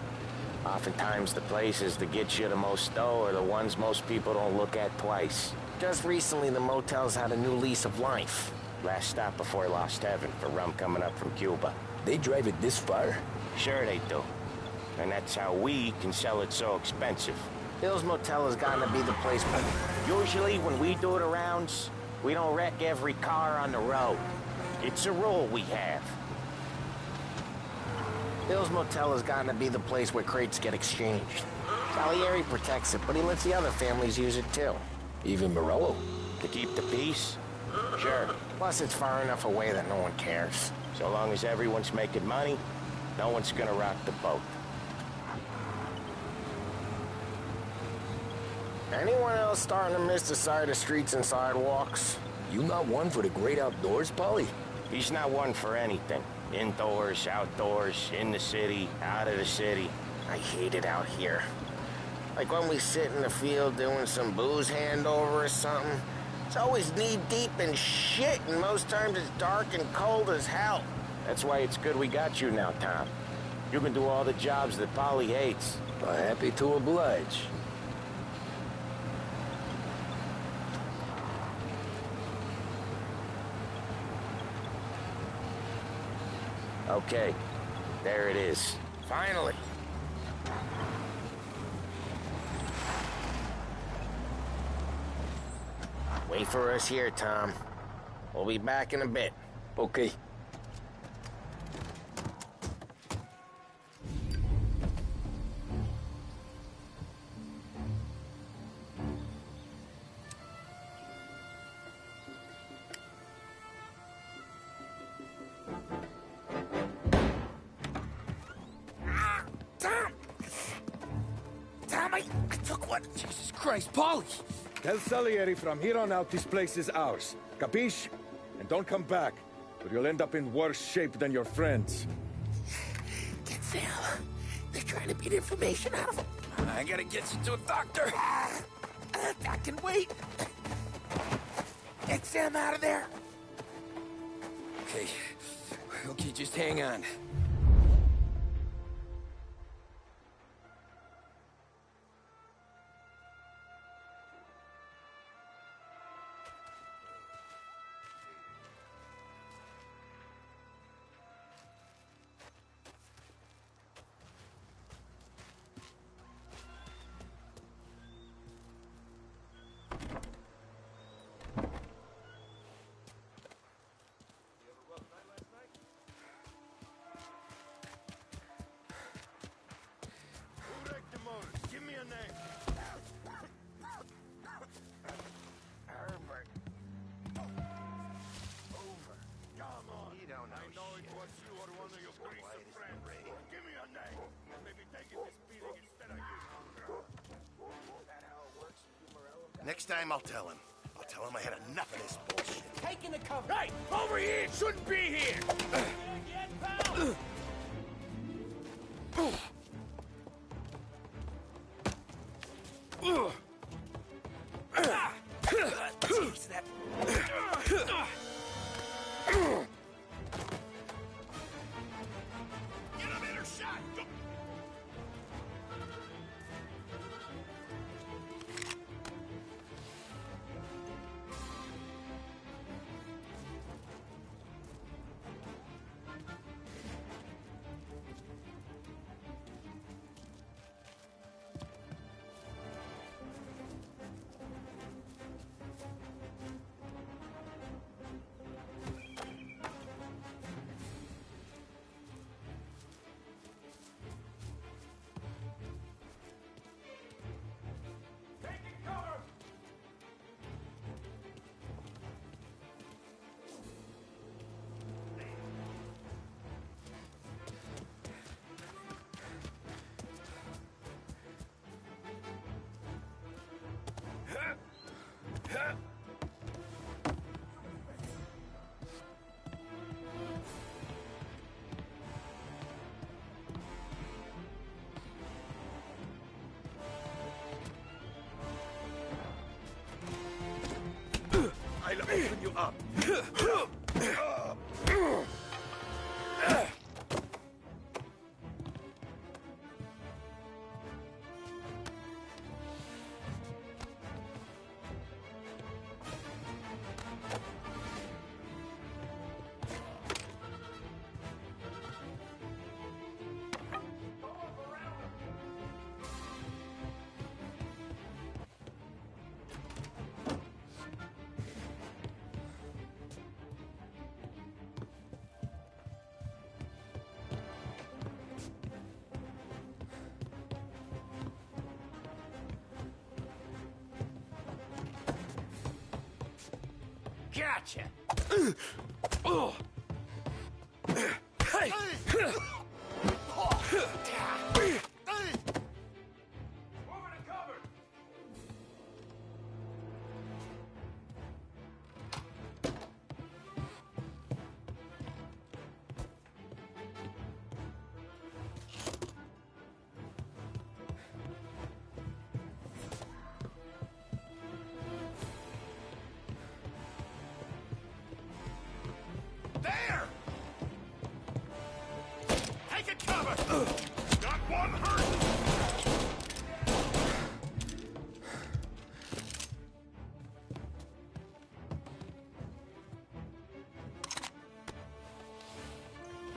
Oftentimes the places that get you the most dough are the ones most people don't look at twice. Just recently the motel's had a new lease of life. Last stop before Lost Heaven for rum coming up from Cuba. They drive it this far? Sure they do. And that's how we can sell it so expensive. Bill's Motel has gotten to be the place, but usually when we do the rounds, we don't wreck every car on the road. It's a rule we have. Bill's Motel has gotten to be the place where crates get exchanged. Salieri protects it, but he lets the other families use it too. Even Morello? To keep the peace? Sure. Plus it's far enough away that no one cares. So long as everyone's making money, no one's gonna rock the boat. Anyone else starting to miss the side of streets and sidewalks? You not one for the great outdoors, Polly? He's not one for anything. Indoors, outdoors, in the city, out of the city. I hate it out here. Like when we sit in the field doing some booze handover or something. It's always knee-deep in shit, and most times it's dark and cold as hell. That's why it's good we got you now, Tom. You can do all the jobs that Polly hates. Happy to oblige. Okay, there it is. Finally. Wait for us here, Tom. We'll be back in a bit. Okay. What? Jesus Christ, Paulie! Tell Salieri from here on out this place is ours. Capiche? And don't come back, or you'll end up in worse shape than your friends. Get Sam. They're trying to beat information out of him. I gotta get you to a doctor. I can wait. Get Sam out of there. Okay. Okay, just hang on. Give me a name. Herbert. Over. Come on. You don't know I know it was you or one of your greasy friends. Give me a name. Maybe taking this beating instead of you. That how it works with you, Morello? Next time I'll tell him. I'll tell him I had enough of this bullshit. Taking the cover. Hey, over here! Shouldn't be here! Jeez, that... Get a better shot! Go. I'll open you up. Gotcha! There! Take it cover! Got one hurt!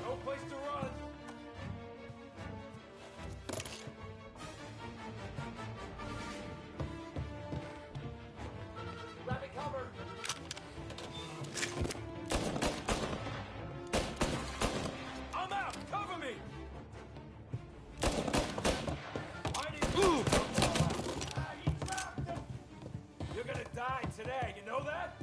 No place to run. Grab it, cover. I'm out. Cover me. I need you trapped him. You're gonna die today. You know that?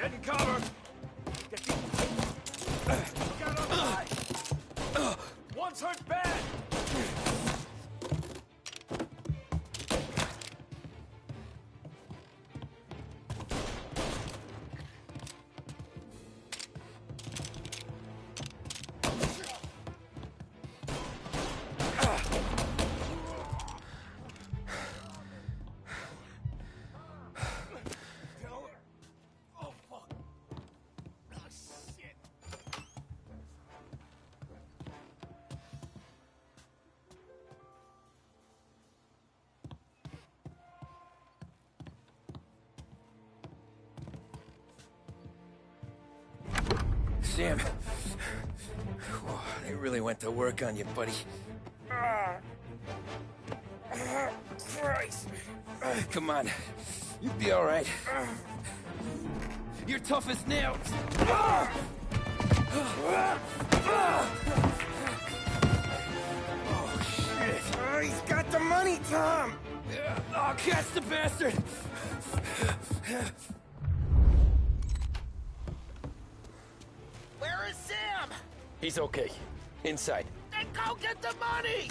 Getting cover! Get the... Look out on the right! One's hurt bad! Sam. Whoa, they really went to work on you, buddy. Christ! Come on. You'll be all right. You're tough as nails. Oh, shit! Oh, he's got the money, Tom! Oh, catch the bastard! Where is Sam? He's okay. Inside. Then go get the money!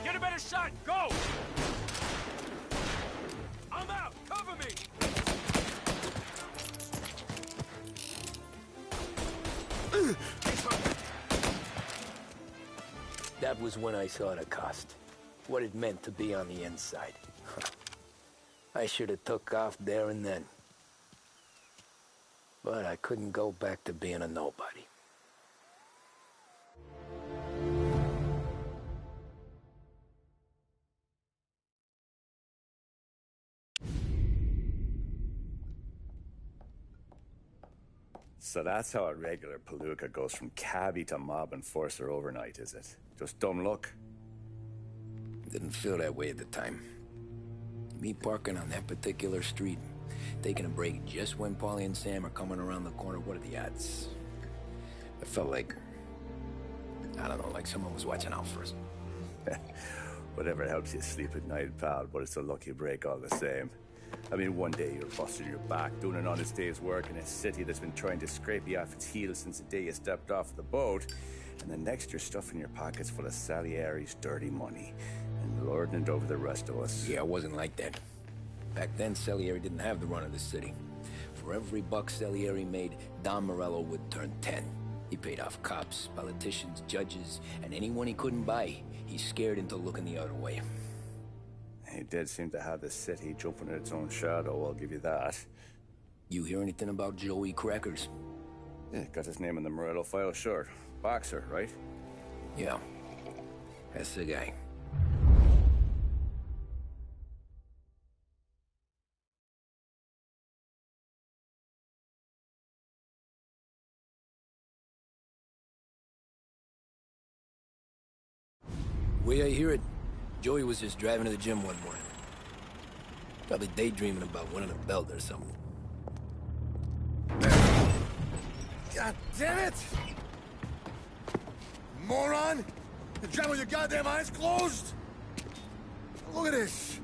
Get a better shot! Go! I'm out! Cover me! That was when I saw the cost. What it meant to be on the inside. I should have took off there and then. But I couldn't go back to being a nobody. So that's how a regular palooka goes from cabbie to mob enforcer overnight, is it? Just dumb luck? Didn't feel that way at the time. Me parking on that particular street, taking a break just when Paulie and Sam are coming around the corner, what are the odds? I felt like, I don't know, like someone was watching out for us. Whatever helps you sleep at night, pal, but it's a lucky break all the same. I mean, one day you're busting your back, doing an honest day's work in a city that's been trying to scrape you off its heels since the day you stepped off the boat, and the next you're stuffing your pockets full of Salieri's dirty money and lording it over the rest of us. Yeah, it wasn't like that. Back then, Salieri didn't have the run of the city. For every buck Salieri made, Don Morello would turn 10. He paid off cops, politicians, judges, and anyone he couldn't buy, he scared into looking the other way. He did seem to have the city jumping at its own shadow, I'll give you that. You hear anything about Joey Crackers? Yeah, got his name in the Morello file, sure. Boxer, right? Yeah. That's the guy. The way I hear it, Joey was just driving to the gym one morning. Probably daydreaming about winning a belt or something. God damn it! Moron! You're driving with your goddamn eyes closed? Look at this!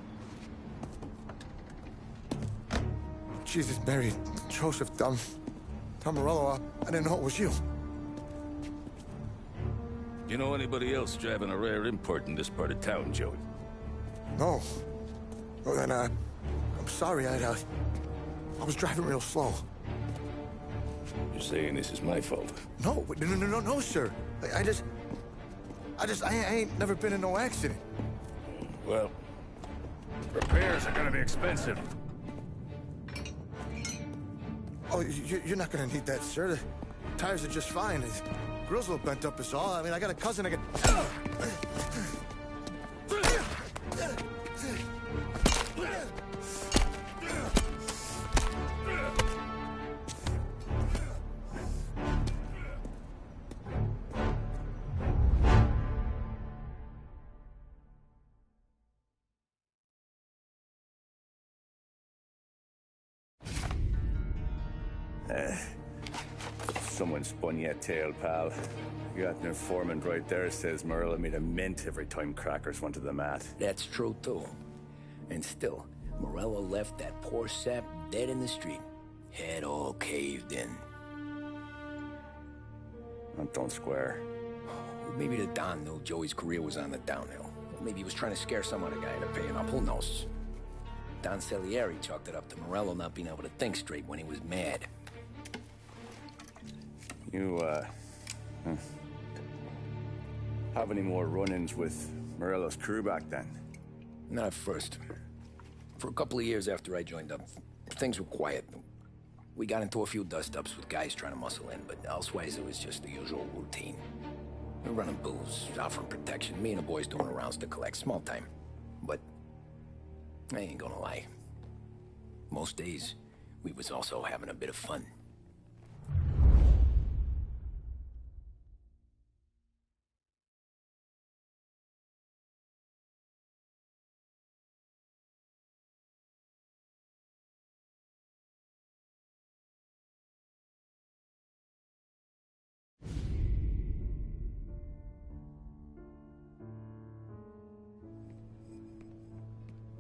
Jesus, Mary, Joseph, Tom Morello, I didn't know it was you. You know anybody else driving a rare import in this part of town, Joey? No. Well, then, I'm sorry, I was driving real slow. You're saying this is my fault? No, no, sir. I ain't never been in no accident. Well, repairs are gonna be expensive. Oh, you're not gonna need that, sir. The tires are just fine. The grill's a little bent up is all. I mean, I got a cousin I can... Someone spun you a tail, pal. You got an informant right there says Morello made a mint every time crackers went to the mat. That's true, too. And still, Morello left that poor sap dead in the street. Head all caved in. That don't square. Maybe the Don knew Joey's career was on the downhill. Maybe he was trying to scare some other guy into paying up. Who knows? Don Salieri chalked it up to Morello not being able to think straight when he was mad. You, have any more run-ins with Morello's crew back then? Not at first. For a couple of years after I joined up, things were quiet. We got into a few dust-ups with guys trying to muscle in, but elsewise it was just the usual routine. We're running booze, offering protection, me and the boys doing the rounds to collect, small time. But I ain't gonna lie. Most days, we was also having a bit of fun.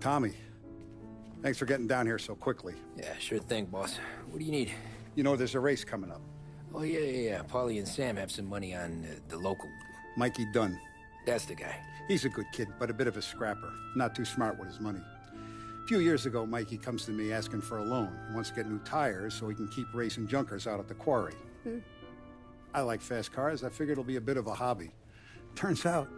Tommy, thanks for getting down here so quickly. Yeah, sure thing, boss. What do you need? You know, there's a race coming up. Oh, yeah. Paulie and Sam have some money on the local... Mikey Dunn. That's the guy. He's a good kid, but a bit of a scrapper. Not too smart with his money. A few years ago, Mikey comes to me asking for a loan. He wants to get new tires so he can keep racing junkers out at the quarry. I like fast cars. I figured it'll be a bit of a hobby. Turns out,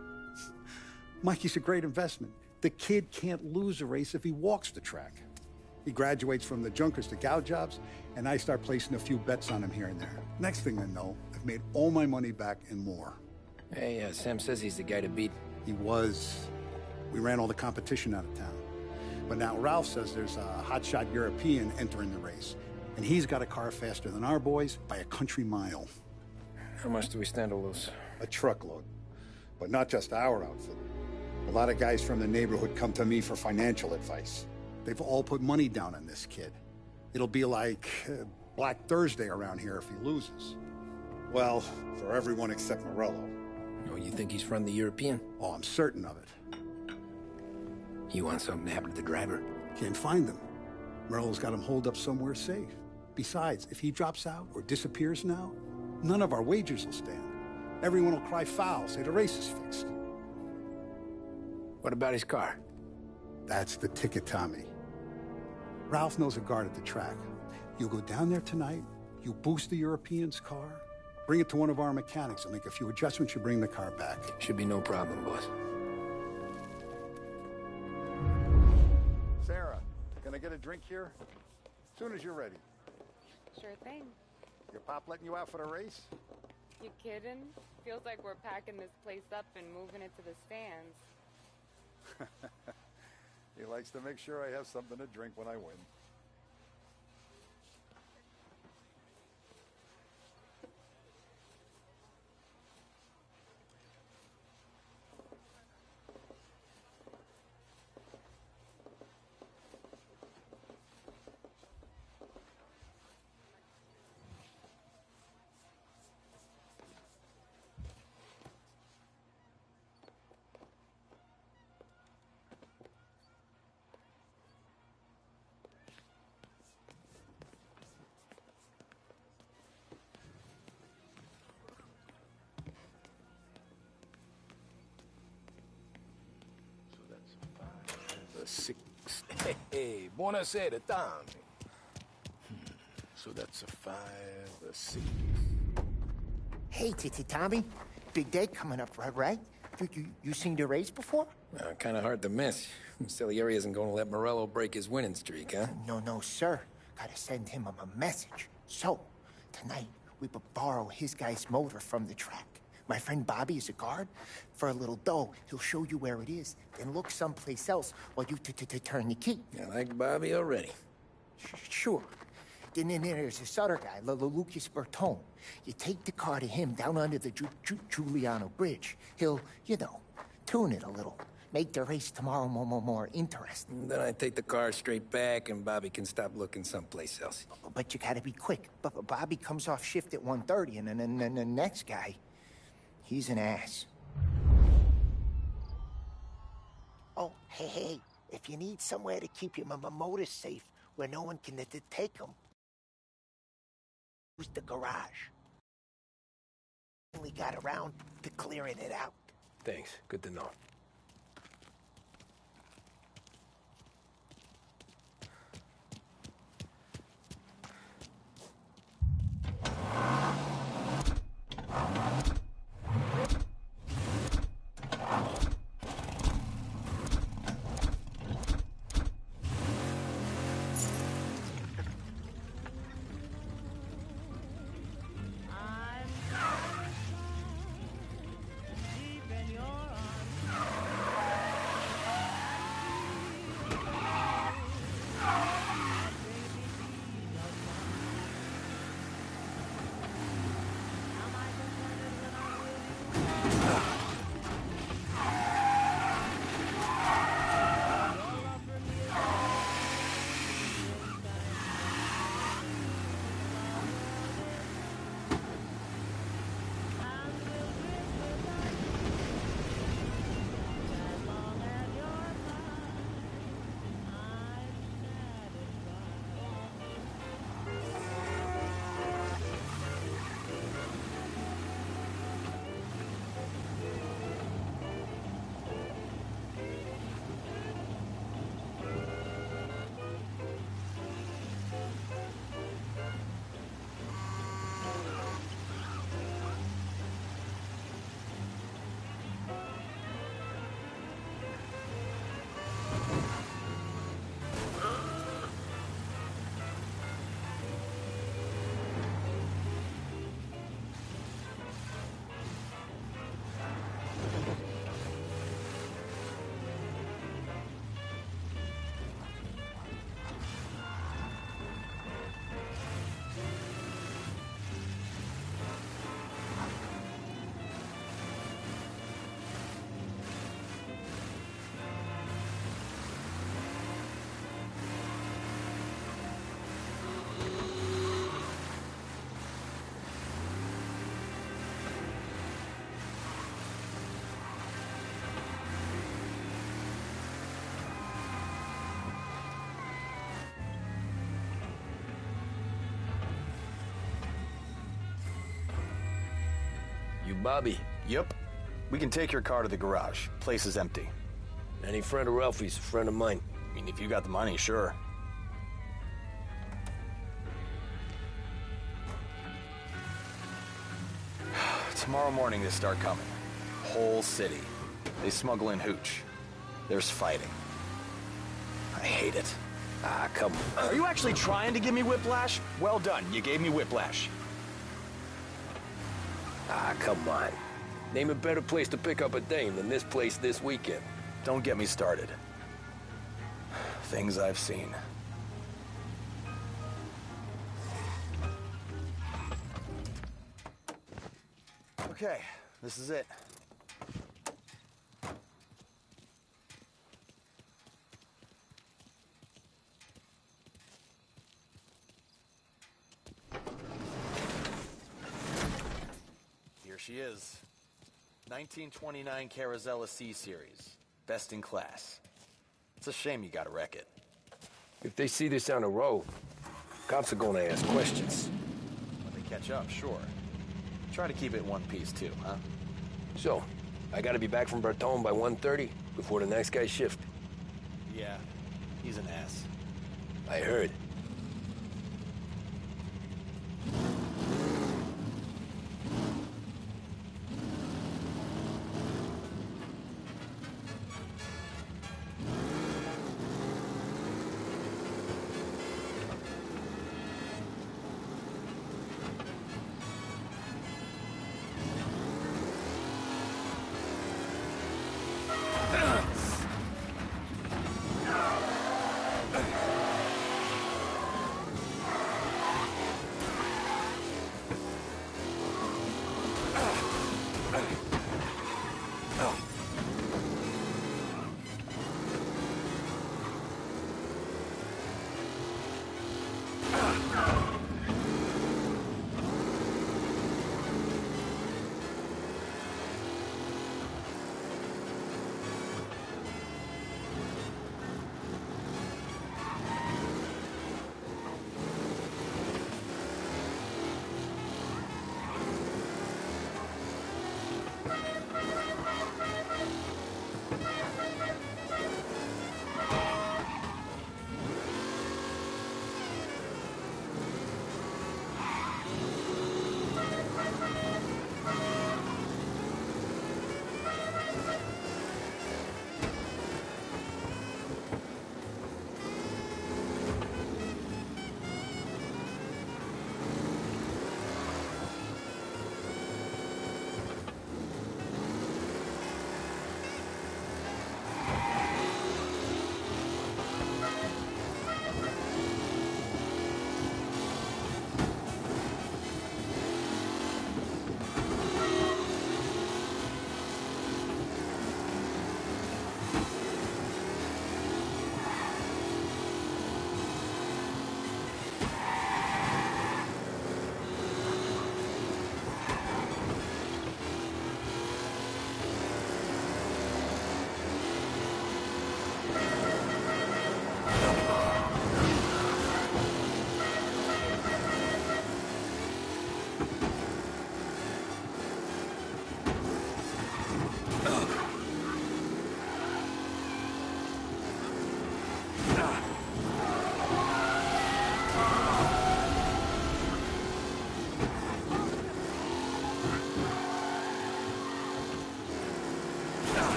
Mikey's a great investment. The kid can't lose a race if he walks the track. He graduates from the junkers to gal jobs, and I start placing a few bets on him here and there. Next thing I know, I've made all my money back and more. Hey, Sam says he's the guy to beat. He was. We ran all the competition out of town. But now Ralph says there's a hotshot European entering the race, and he's got a car faster than our boys by a country mile. How much do we stand to lose? A truckload. But not just our outfit. A lot of guys from the neighborhood come to me for financial advice. They've all put money down on this kid. It'll be like Black Thursday around here if he loses. Well, for everyone except Morello. Oh, you think he's from the European? Oh, I'm certain of it. You want something to happen to the driver? Can't find him. Morello's got him holed up somewhere safe. Besides, if he drops out or disappears now, none of our wagers will stand. Everyone will cry foul, say the race is fixed. What about his car? That's the ticket, Tommy. Ralph knows a guard at the track. You go down there tonight, you boost the European's car, bring it to one of our mechanics, and make a few adjustments, you bring the car back. Should be no problem, boss. Sarah, can I get a drink here? As soon as you're ready. Sure thing. Your pop letting you out for the race? You kidding? Feels like we're packing this place up and moving it to the stands. He likes to make sure I have something to drink when I win. Six. Hey, buonasera, Tommy. So that's a 5, a 6. Hey, Tommy. Big day coming up, right? You seen the race before? Kind of hard to miss. Salieri isn't going to let Morello break his winning streak, huh? No, sir. Gotta send him a message. So, tonight, we borrow his guy's motor from the track. My friend Bobby is a guard. For a little dough, he'll show you where it is, then look someplace else while you turn the key. I like Bobby already. Sure. Then there's this other guy, Lucas Bertone. You take the car to him down under the Giuliano Bridge. He'll, tune it a little. Make the race tomorrow more interesting. Then I take the car straight back, and Bobby can stop looking someplace else. But you gotta be quick. But Bobby comes off shift at 1:30, and then the next guy, he's an ass. Oh, hey, if you need somewhere to keep your motor safe, where no one can take them, use the garage. We got around to clearing it out. Thanks. Good to know. You Bobby? Yep. We can take your car to the garage. Place is empty. Any friend of Ralphie's a friend of mine. I mean, if you got the money, sure. Tomorrow morning they start coming. Whole city. They smuggle in hooch. There's fighting. I hate it. Ah, come on. Are you actually trying to give me whiplash? Well done. You gave me whiplash. Ah, come on. Name a better place to pick up a dame than this place this weekend. Don't get me started. Things I've seen. Okay, this is it. Here she is. 1929 Carazella C-Series. Best in class. It's a shame you gotta wreck it. If they see this on the road, cops are gonna ask questions. When they catch up, sure. Try to keep it one piece too, huh? So, I gotta be back from Bertone by 1:30 before the next guy's shift. Yeah, he's an ass. I heard.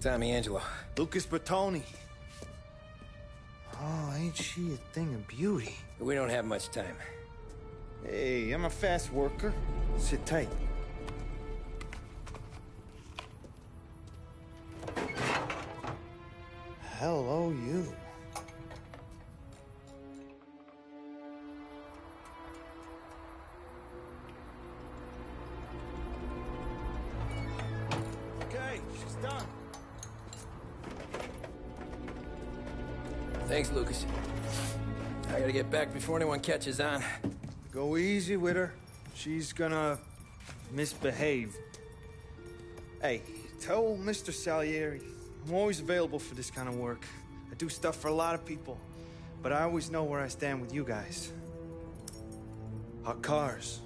Tommy Angelo. Lucas Bertoni. Oh, ain't she a thing of beauty? We don't have much time. Hey, I'm a fast worker. Sit tight. Hello, you. Okay, she's done. Thanks, Lucas. I gotta get back before anyone catches on. Go easy with her. She's gonna misbehave. Hey, tell Mr. Salieri I'm always available for this kind of work. I do stuff for a lot of people, but I always know where I stand with you guys. Hot cars,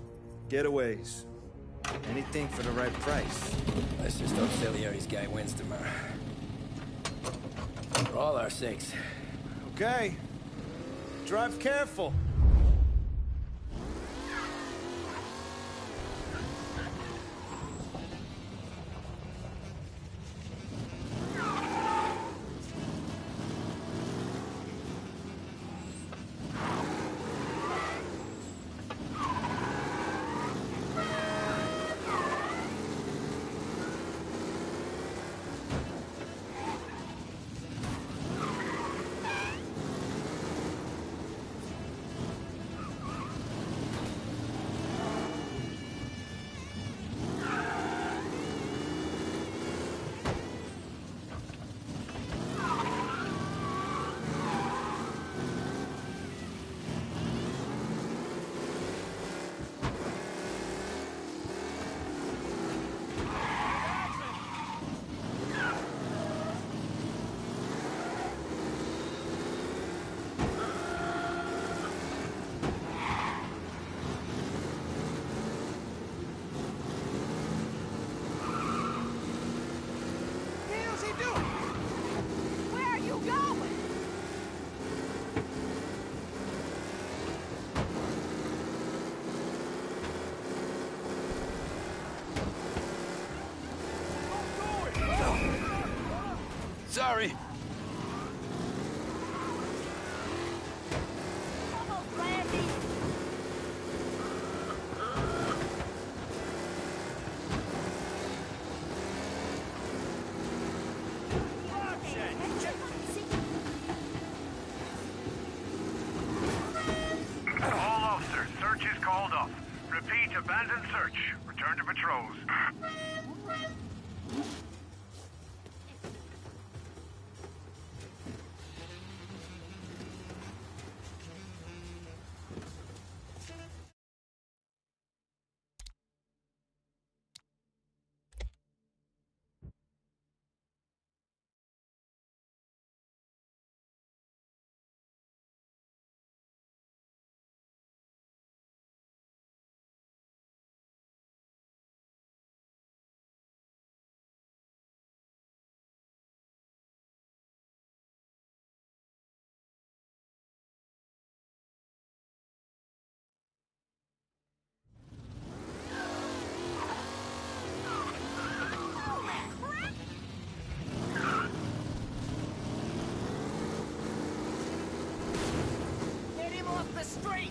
getaways, anything for the right price. Let's just hope Salieri's guy wins tomorrow. For all our sakes. Okay. Drive careful. Sorry. All officers, search is called off. Repeat, abandon search. Return to patrols. Get him off the street!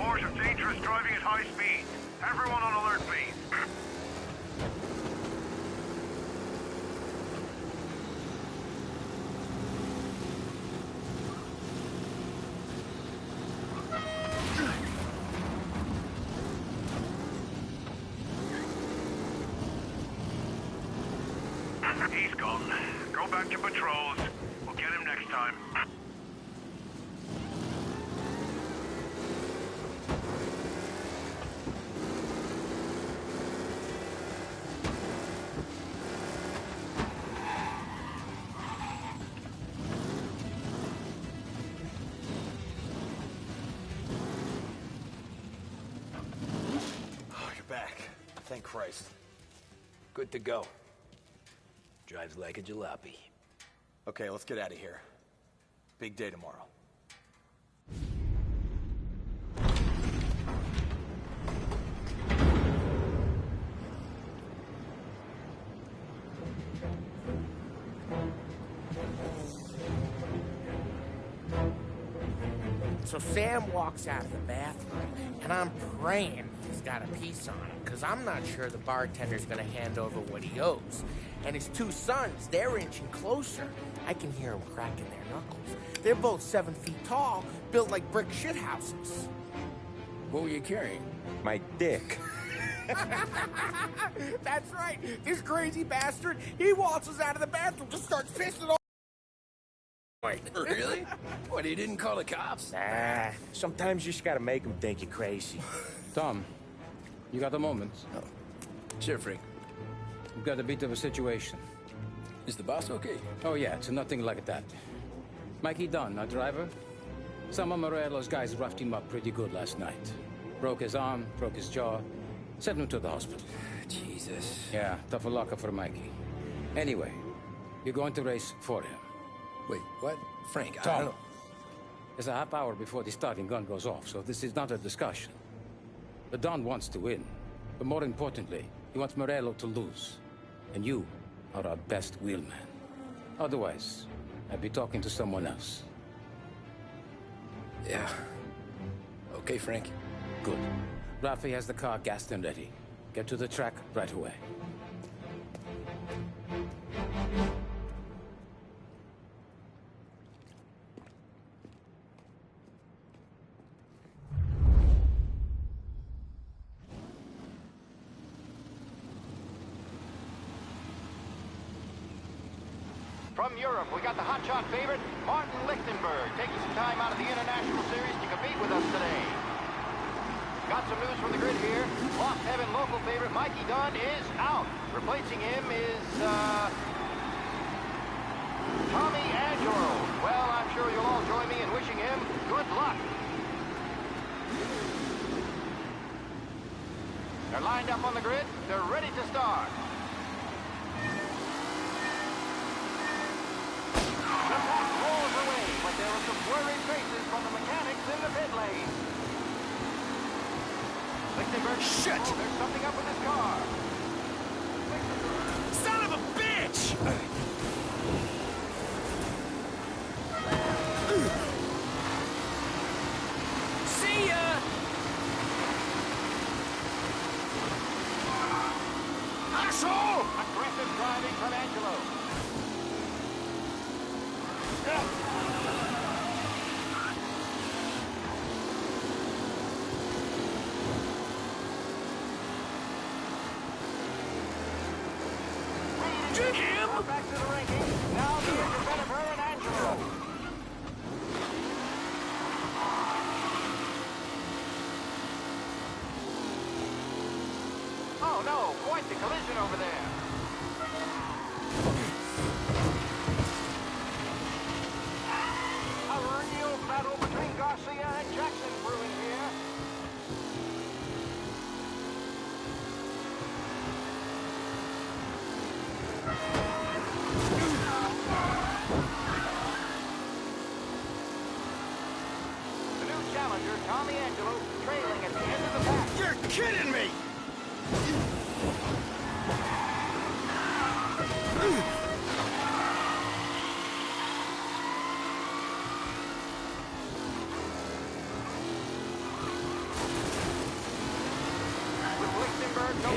report of dangerous driving at high speed. Everyone on alert, please. He's gone. Go back to patrols. We'll get him next time. Oh, you're back. Thank Christ. Good to go. Drives like a jalopy. Okay, let's get out of here. Big day tomorrow. So Sam walks out of the bathroom, and I'm praying he's got a piece on him, because I'm not sure the bartender's going to hand over what he owes. And his two sons, they're inching closer. I can hear them cracking their knuckles. They're both 7 feet tall, built like brick shithouses. What were you carrying? My dick. That's right. This crazy bastard, he waltzes out of the bathroom, just starts pissing all. Really? What, he didn't call the cops? Nah, sometimes you just gotta make them think you're crazy. Tom, you got a moment? Oh. Sure, Frank. We've got a bit of a situation. Is the boss okay? Oh, yeah, it's nothing like that. Mikey Dunn, our driver. Some of Morello's guys roughed him up pretty good last night. Broke his arm, broke his jaw, sent him to the hospital. Jesus. Yeah, tough luck for Mikey. Anyway, you're going to race for him. Wait, what? Frank, I Tom, don't know. there's a half hour before the starting gun goes off, so this is not a discussion. The Don wants to win, but more importantly, he wants Morello to lose. And you are our best wheelman. Otherwise, I'd be talking to someone else. Yeah. Okay, Frank. Good. Rafi has the car gassed and ready. Get to the track right away. From Europe, we got the hotshot favorite, Martin Lichtenberg, taking some time out of the International Series to compete with us today. Got some news from the grid here. Lost Heaven local favorite Mikey Dunn is out. Replacing him is, Tommy Angelo. Well, I'm sure you'll all join me in wishing him good luck. They're lined up on the grid. They're ready to start. The pack rolls away, but there are some worried faces from the mechanics in the pit lane. Lichtenberg. Shit! Oh, there's something up with his car. Son of a bitch! See ya! Asshole! Aggressive driving from Angelo. Jim! Back to the ranking. Now the interpreter and Angelo. Oh no, quite the collision over there. A real battle between Garcia and Jackson brewing here. The new challenger, Tommy Angelo, trailing at the end of the pack. You're kidding me!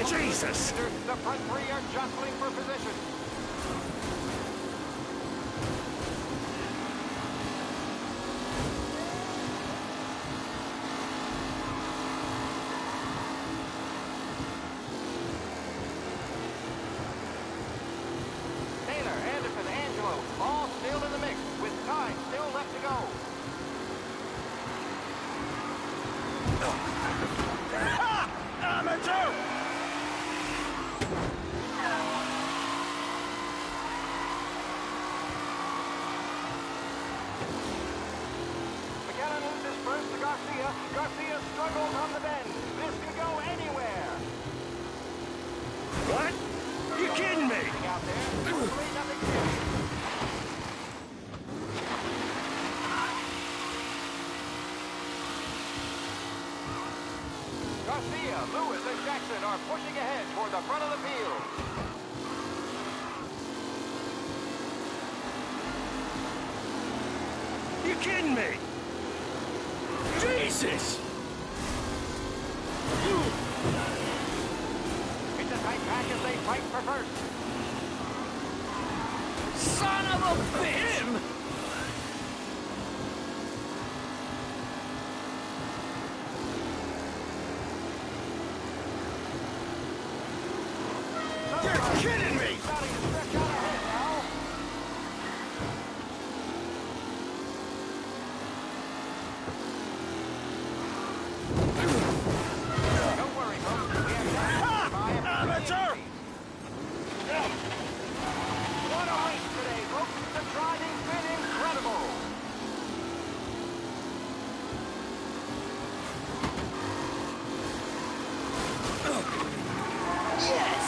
Jesus! The front three are jostling for position. Taylor, Anderson, Angelo, all still in the mix, with time still left to go. Amateur! McAllen loses first to Garcia. Garcia struggles on the bend. This could go anywhere. What? You kidding me? Out there. Hopefully nothing serious. Garcia, Lewis, and Jackson are pushing ahead toward the front of the field. You kidding me? Jesus! It's a tight pack as they fight for first. Son of a bitch! You're kidding me! Starting to stretch out ahead now. Don't worry, folks. We have Amateur! What a race today, folks. The driving's been incredible. Yes!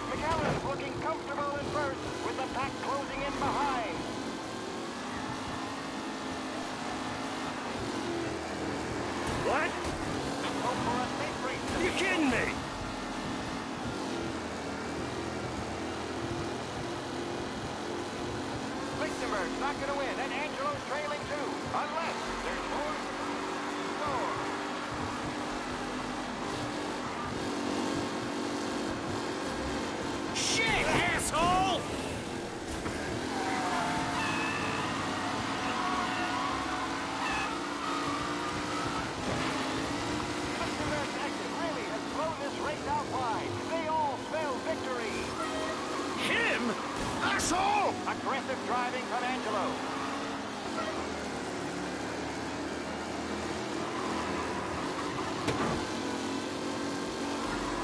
McAllen's looking comfortable in first, with the pack closing in behind. What? Hope for a safe race. You kidding me? Lichtenberg's not going to win, and Angelo's trailing too, unless there's more to score. Shit, asshole! Lichtenberg's exit really has blown this race out wide. They all spell victory. Him? Asshole! Aggressive driving from Angelo.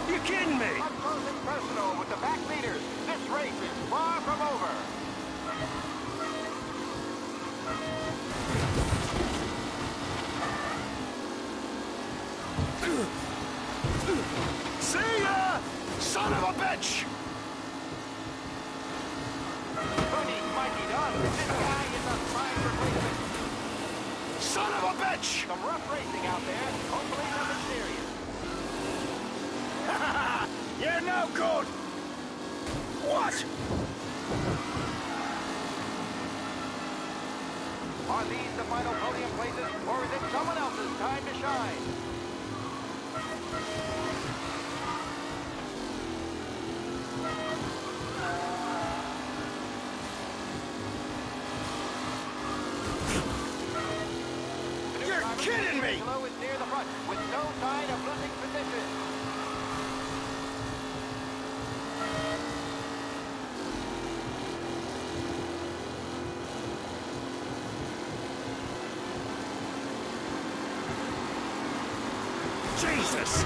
You kidding me? Up close and personal with the back leaders. This race is far from over. See ya! Son of a bitch! Tony's mighty done. This guy is a prime replacement. Son of a bitch! Some rough racing out there. Hopefully nothing serious. You're no good! What? Are these the final podium places, or is it someone else's time to shine? You're kidding me! Angelo is near the front, with no sign of losing position. Jesus!